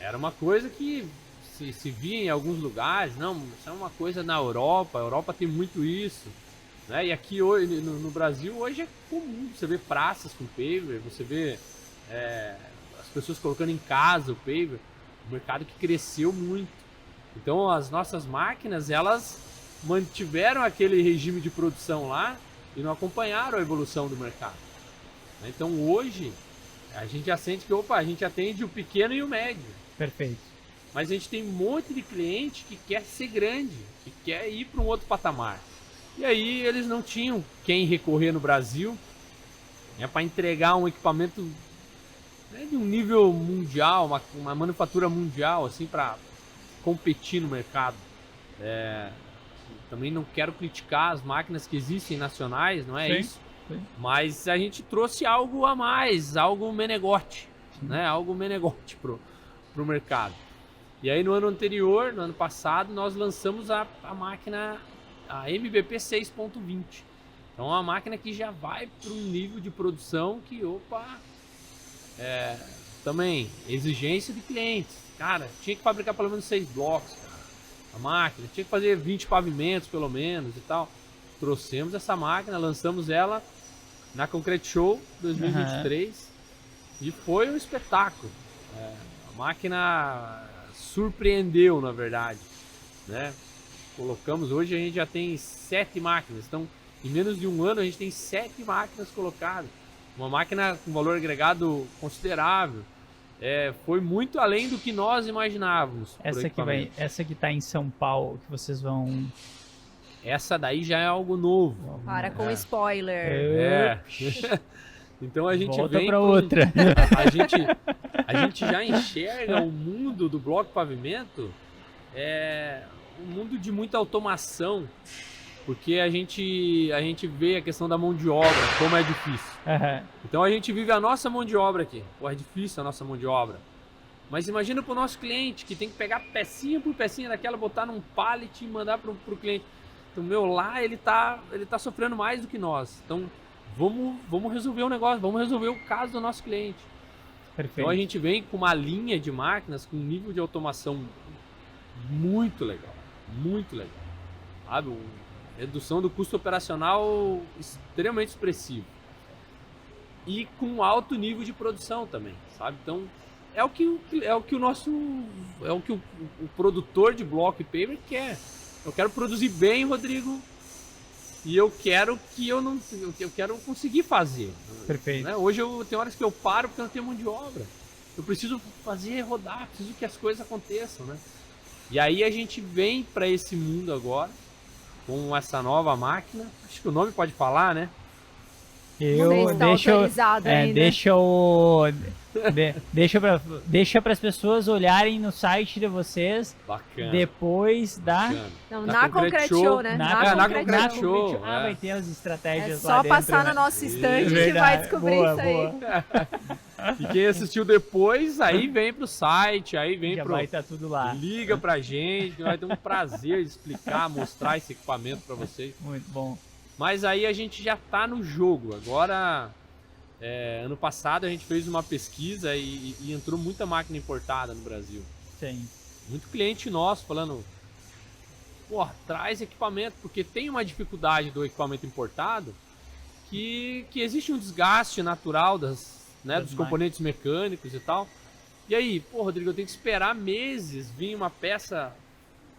era uma coisa que se via em alguns lugares. Não, isso é uma coisa na Europa. A Europa tem muito isso, né? E aqui hoje, no Brasil hoje é comum. Você vê praças com paver. Você vê as pessoas colocando em casa o paver. Um mercado que cresceu muito. Então as nossas máquinas, elas mantiveram aquele regime de produção lá e não acompanharam a evolução do mercado. Então hoje a gente já sente que a gente atende o pequeno e o médio. Perfeito. Mas a gente tem um monte de cliente que quer ser grande, que quer ir para um outro patamar. E aí eles não tinham quem recorrer no Brasil, né, para entregar um equipamento, né, de um nível mundial, uma manufatura mundial, assim, para competir no mercado. Também não quero criticar as máquinas que existem nacionais, não é isso? Sim. Mas a gente trouxe algo a mais, algo menegote, né? Algo menegote pro mercado. E aí no ano anterior, no ano passado, nós lançamos a máquina, a MVP 6.20. Então é uma máquina que já vai para um nível de produção que, também, exigência de clientes. Cara, tinha que fabricar pelo menos 6 blocos, a máquina, tinha que fazer 20 pavimentos pelo menos e tal. Trouxemos essa máquina, lançamos ela na Concrete Show 2023 e foi um espetáculo. A máquina surpreendeu, na verdade, né? Colocamos, hoje a gente já tem 7 máquinas, então em menos de um ano a gente tem 7 máquinas colocadas. Uma máquina com valor agregado considerável. Foi muito além do que nós imaginávamos. Essa que tá em São Paulo, que vocês vão... Essa daí já é algo novo. Para com spoiler. Então a gente volta para outra. A gente já enxerga o mundo do bloco pavimento, um mundo de muita automação, porque a gente vê a questão da mão de obra, como é difícil. Uhum. Então a gente vive a nossa mão de obra aqui. É difícil a nossa mão de obra. Mas imagina para o nosso cliente, que tem que pegar pecinha por pecinha daquela, botar num pallet e mandar para o cliente. Então, lá ele tá sofrendo mais do que nós. Então, vamos resolver o negócio, vamos resolver o caso do nosso cliente. Perfeito. Então a gente vem com uma linha de máquinas com um nível de automação muito legal, sabe? Redução do custo operacional extremamente expressivo e com alto nível de produção também, sabe? Então é o que o produtor de bloco e paper quer. Eu quero produzir bem, Rodrigo, e eu quero conseguir fazer. Perfeito. Né? Hoje tem horas que eu paro porque eu não tenho mão de obra. Eu preciso fazer rodar, preciso que as coisas aconteçam, né? E aí a gente vem para esse mundo agora com essa nova máquina. Acho que o nome pode falar, né? Deixa para as pessoas olharem no site de vocês. Bacana. Depois da. Não, na Concrete Show, né? Na Concrete Show. Vai ter as estratégias lá só dentro, passar no nosso stand que vai descobrir isso aí. E quem assistiu depois, aí vem pro site, aí vem já vai estar tudo lá. Liga pra gente, vai ter um prazer de explicar, mostrar esse equipamento para vocês. Muito bom. Mas aí a gente já tá no jogo. Agora, ano passado a gente fez uma pesquisa e entrou muita máquina importada no Brasil. Sim. Muito cliente nosso falando, pô, traz equipamento, porque tem uma dificuldade do equipamento importado que existe um desgaste natural dos componentes mecânicos e tal. E aí, pô, Rodrigo, eu tenho que esperar meses vir uma peça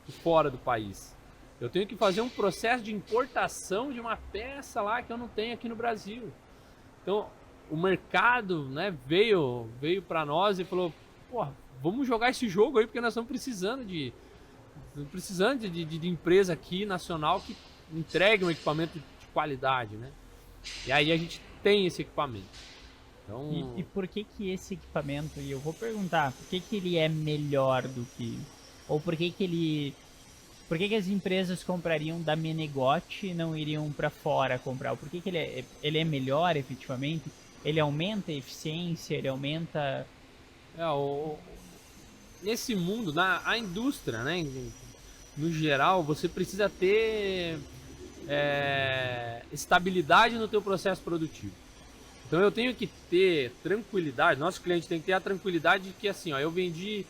de fora do país. Eu tenho que fazer um processo de importação de uma peça lá que eu não tenho aqui no Brasil. Então, o mercado, né, veio para nós e falou, pô, vamos jogar esse jogo aí, porque nós estamos precisando de empresa aqui, nacional, que entregue um equipamento de qualidade, né? E aí a gente tem esse equipamento. Então... E por que esse equipamento, e eu vou perguntar, por que ele é melhor do que... Ou por que as empresas comprariam da Menegote e não iriam para fora comprar? Por que ele é melhor efetivamente? Ele aumenta a eficiência, ele aumenta... Nesse mundo, a indústria, né, no geral, você precisa ter estabilidade no teu processo produtivo. Então eu tenho que ter tranquilidade, nosso cliente tem que ter a tranquilidade de que assim, eu vendi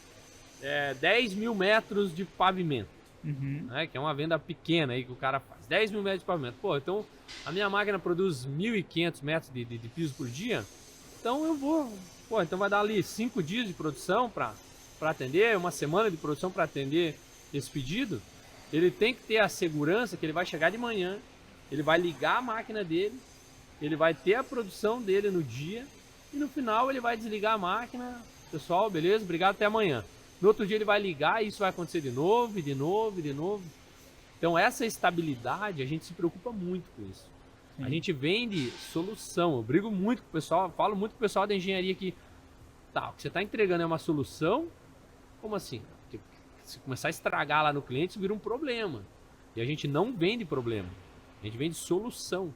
10 mil metros de pavimento. Né, que é uma venda pequena aí que o cara faz, 10 mil metros de pavimento. Pô, então a minha máquina produz 1.500 metros de piso por dia, então eu vou, então vai dar ali 5 dias de produção para atender, uma semana de produção para atender esse pedido. Ele tem que ter a segurança que ele vai chegar de manhã, ele vai ligar a máquina dele, ele vai ter a produção dele no dia e no final ele vai desligar a máquina. Pessoal, beleza? Obrigado, até amanhã. No outro dia ele vai ligar e isso vai acontecer de novo, de novo, de novo. Então essa estabilidade, a gente se preocupa muito com isso. Sim. A gente vende solução. Eu brigo muito com o pessoal, falo muito com o pessoal da engenharia que o que você está entregando é uma solução? Como assim? Porque se começar a estragar lá no cliente, isso vira um problema. E a gente não vende problema, a gente vende solução.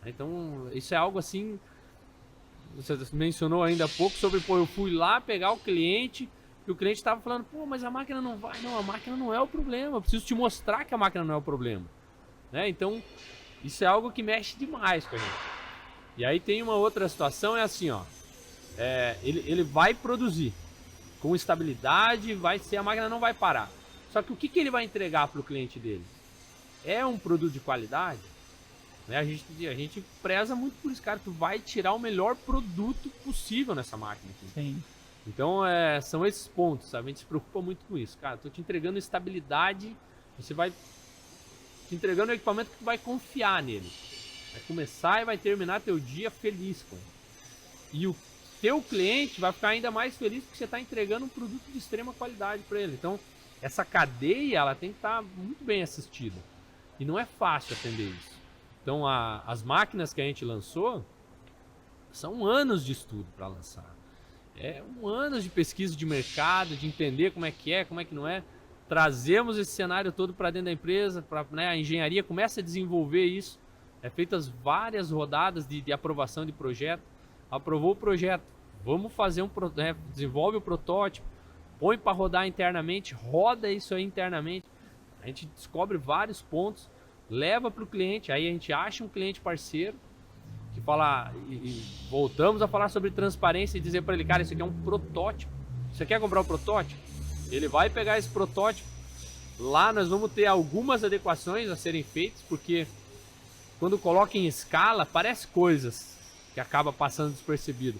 Então isso é algo assim, você mencionou ainda há pouco sobre, eu fui lá pegar o cliente e o cliente estava falando, mas a máquina não vai. Não, a máquina não é o problema, eu preciso te mostrar que a máquina não é o problema. Né? Então isso é algo que mexe demais com a gente. E aí tem uma outra situação, é assim, ele vai produzir com estabilidade, a máquina não vai parar. Só que o que ele vai entregar para o cliente dele? É um produto de qualidade? Né? A gente preza muito por isso, cara. Tu vai tirar o melhor produto possível nessa máquina aqui. Sim. Então são esses pontos, sabe? A gente se preocupa muito com isso. Cara, tô te entregando estabilidade, você vai te entregando um equipamento que tu vai confiar nele. Vai começar e vai terminar teu dia feliz com ele. E o teu cliente vai ficar ainda mais feliz porque você está entregando um produto de extrema qualidade para ele. Então, essa cadeia ela tem que estar muito bem assistida. E não é fácil atender isso. Então, as máquinas que a gente lançou são anos de estudo para lançar. Anos de pesquisa de mercado, de entender como é que não é. Trazemos esse cenário todo para dentro da empresa, a engenharia começa a desenvolver isso. Feitas várias rodadas de aprovação de projeto. Aprovou o projeto, vamos fazer desenvolve o protótipo, põe para rodar internamente, roda isso aí internamente. A gente descobre vários pontos, leva para o cliente, aí a gente acha um cliente parceiro que falar, e voltamos a falar sobre transparência e dizer para ele, cara, isso aqui é um protótipo. Você quer comprar um protótipo? Ele vai pegar esse protótipo. Lá nós vamos ter algumas adequações a serem feitas, porque quando coloca em escala, parece coisas que acaba passando despercebido.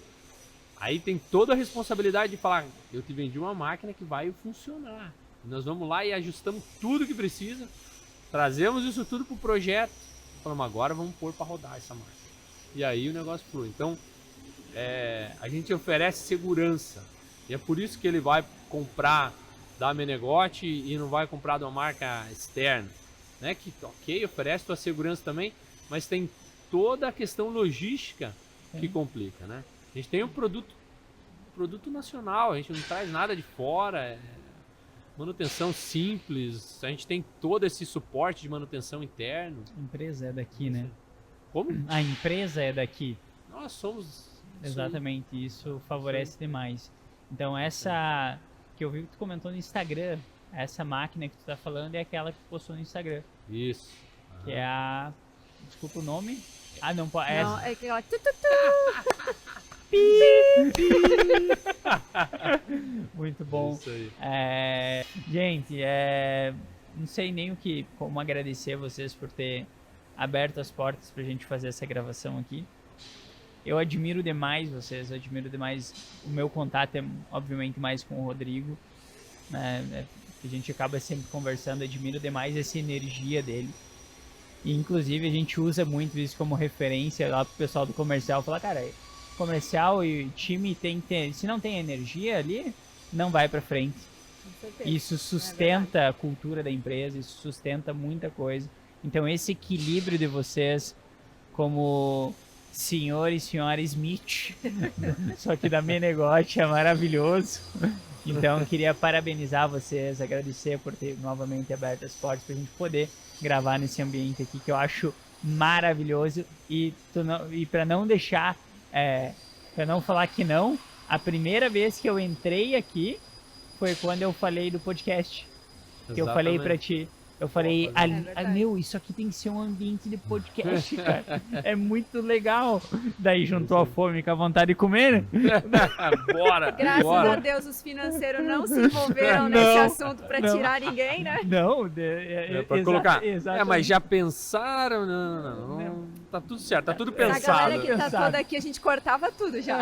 Aí tem toda a responsabilidade de falar, eu te vendi uma máquina que vai funcionar. Nós vamos lá e ajustamos tudo que precisa, trazemos isso tudo para o projeto, falamos, agora vamos pôr para rodar essa máquina. E aí o negócio flui. Então, a gente oferece segurança. E é por isso que ele vai comprar da Menegote e não vai comprar de uma marca externa, né? Que, ok, oferece tua segurança também, mas tem toda a questão logística que complica, né? A gente tem um produto nacional, a gente não traz nada de fora, manutenção simples, a gente tem todo esse suporte de manutenção interno. A empresa é daqui, né? Como? A empresa é daqui. Nós somos... Exatamente, isso favorece demais. Então essa que eu vi que tu comentou no Instagram, essa máquina que tu tá falando é aquela que tu postou no Instagram. Isso. Que é a... Desculpa o nome. Ah, não pode... Não, é aquela... Muito bom. Isso aí. Gente, não sei nem como agradecer vocês por ter aberto as portas pra gente fazer essa gravação aqui. Eu admiro demais vocês, eu admiro demais. O meu contato é obviamente mais com o Rodrigo, né? A gente acaba sempre conversando, admiro demais essa energia dele. E inclusive a gente usa muito isso como referência lá pro pessoal do comercial, falar, cara, comercial e time tem que ter, se não tem energia ali, não vai pra frente. Com certeza. Isso sustenta a cultura da empresa, isso sustenta muita coisa. Então esse equilíbrio de vocês como senhor e senhora Smith, só que da Menegote, é maravilhoso. Então eu queria parabenizar vocês, agradecer por ter novamente aberto as portas pra gente poder gravar nesse ambiente aqui que eu acho maravilhoso. E para não deixar, para não falar que não, a primeira vez que eu entrei aqui foi quando eu falei do podcast. Que eu falei pra ti. Eu falei, meu, isso aqui tem que ser um ambiente de podcast, cara. É muito legal. Daí juntou a fome com a vontade de comer, né? Bora! Graças bora. a Deus os financeiros não se envolveram nesse assunto pra tirar ninguém, né? Não, pra colocar. Exatamente. Mas já pensaram? Não. Tá tudo certo, tá tudo A pensado. galera que tá Pensado. toda aqui, a gente cortava tudo já.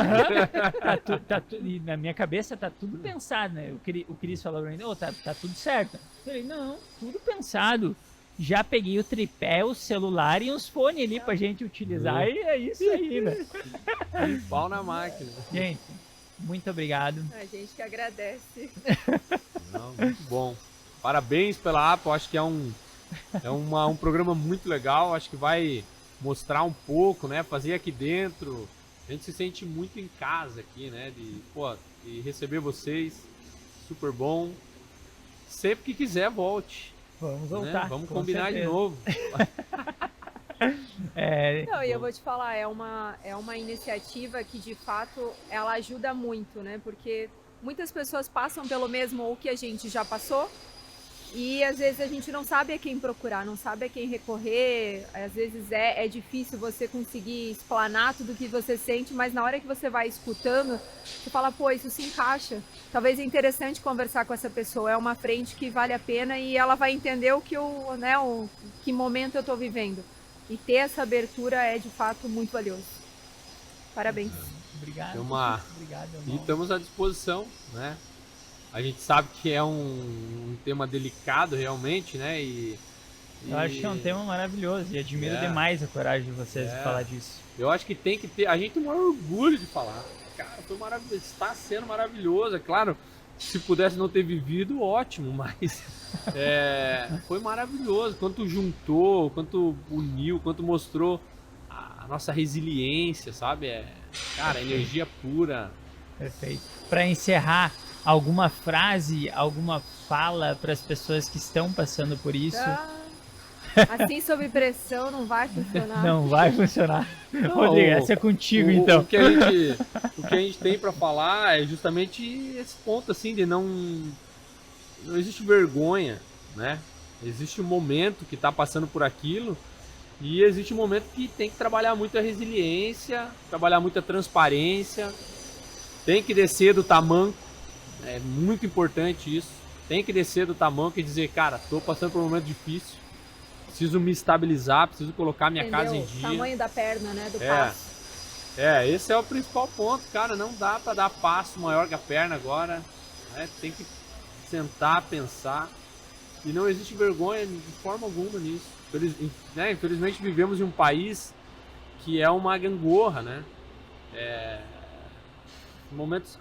E na minha cabeça tá tudo pensado, né? O Cris falou pra mim, tá tudo certo. Eu falei, não, tudo pensado. Já peguei o tripé, o celular e uns fones ali pra gente utilizar e é isso aí, né? Pau na máquina. Gente, muito obrigado. A gente que agradece. Não, muito bom. Parabéns pela Apple, acho que é um programa muito legal, acho que vai mostrar um pouco, né? Fazer aqui dentro. A gente se sente muito em casa aqui, né? De receber vocês. Super bom. Sempre que quiser, volte. Vamos voltar. Né? Vamos com combinar certeza. de novo. Não, e eu vou te falar, é uma iniciativa que de fato ela ajuda muito, né? Porque muitas pessoas passam pelo mesmo ou que a gente já passou. E às vezes a gente não sabe a quem procurar, não sabe a quem recorrer. Às vezes é difícil você conseguir explanar tudo o que você sente, mas na hora que você vai escutando, você fala, pô, isso se encaixa. Talvez é interessante conversar com essa pessoa, é uma frente que vale a pena e ela vai entender que momento eu tô vivendo. E ter essa abertura é de fato muito valioso. Parabéns. Obrigado. Obrigado, e estamos à disposição, né? A gente sabe que é um tema delicado realmente, né? Eu acho que é um tema maravilhoso e admiro demais a coragem de vocês de falar disso. Eu acho que tem que ter, a gente tem o maior orgulho de falar. Cara, foi maravilhoso, está sendo maravilhoso. É claro, se pudesse não ter vivido, ótimo, mas foi maravilhoso. Quanto juntou, quanto uniu, quanto mostrou a nossa resiliência, sabe? Cara, energia pura. Perfeito. Para encerrar, alguma frase, alguma fala para as pessoas que estão passando por isso? Assim, sob pressão, não vai funcionar. Não vai funcionar. Rodrigo, essa é contigo, então. O que a gente tem para falar é justamente esse ponto, assim, de não existe vergonha, né? Existe um momento que tá passando por aquilo E existe um momento que tem que trabalhar muito a resiliência, trabalhar muito a transparência, tem que descer do tamanco, é muito importante isso. Tem que descer do tamanco e dizer, cara, tô passando por um momento difícil, preciso me estabilizar, preciso colocar minha casa em dia. O tamanho da perna, né, do passo. Esse é o principal ponto, cara, não dá pra dar passo maior que a perna agora, né? Tem que sentar, pensar, e não existe vergonha de forma alguma nisso. Infelizmente vivemos em um país que é uma gangorra, né? Momentos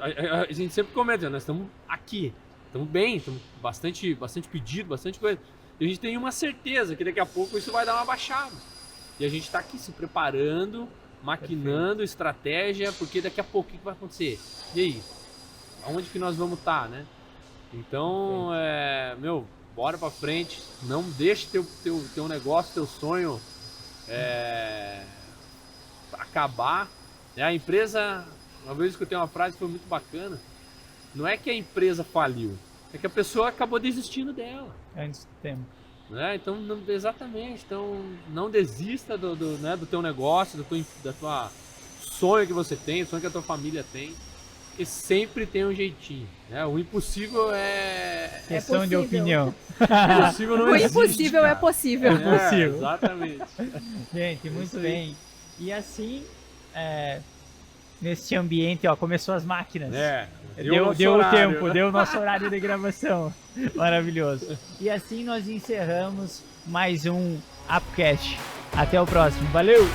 a gente sempre comenta, nós estamos aqui, estamos bem, estamos bastante pedido, bastante coisa. E a gente tem uma certeza que daqui a pouco isso vai dar uma baixada. E a gente está aqui se preparando, maquinando estratégia, porque daqui a pouco o que vai acontecer? E aí? Aonde que nós vamos estar, né? Então, bora pra frente, não deixe teu negócio, teu sonho acabar. A empresa, uma vez que eu tenho uma frase que foi muito bacana, não é que a empresa faliu, é que a pessoa acabou desistindo dela. Antes do tempo. Né? Então, exatamente, então não desista do teu negócio, da tua sonho que você tem, o sonho que a tua família tem. Porque sempre tem um jeitinho, né? O impossível questão de opinião. O impossível não existe. O impossível é possível. É possível. Exatamente. Gente, muito bem. E assim, nesse ambiente, ó, começou as máquinas. Deu o tempo, deu o nosso horário de gravação. Maravilhoso. E assim nós encerramos mais um Apocast. Até o próximo. Valeu!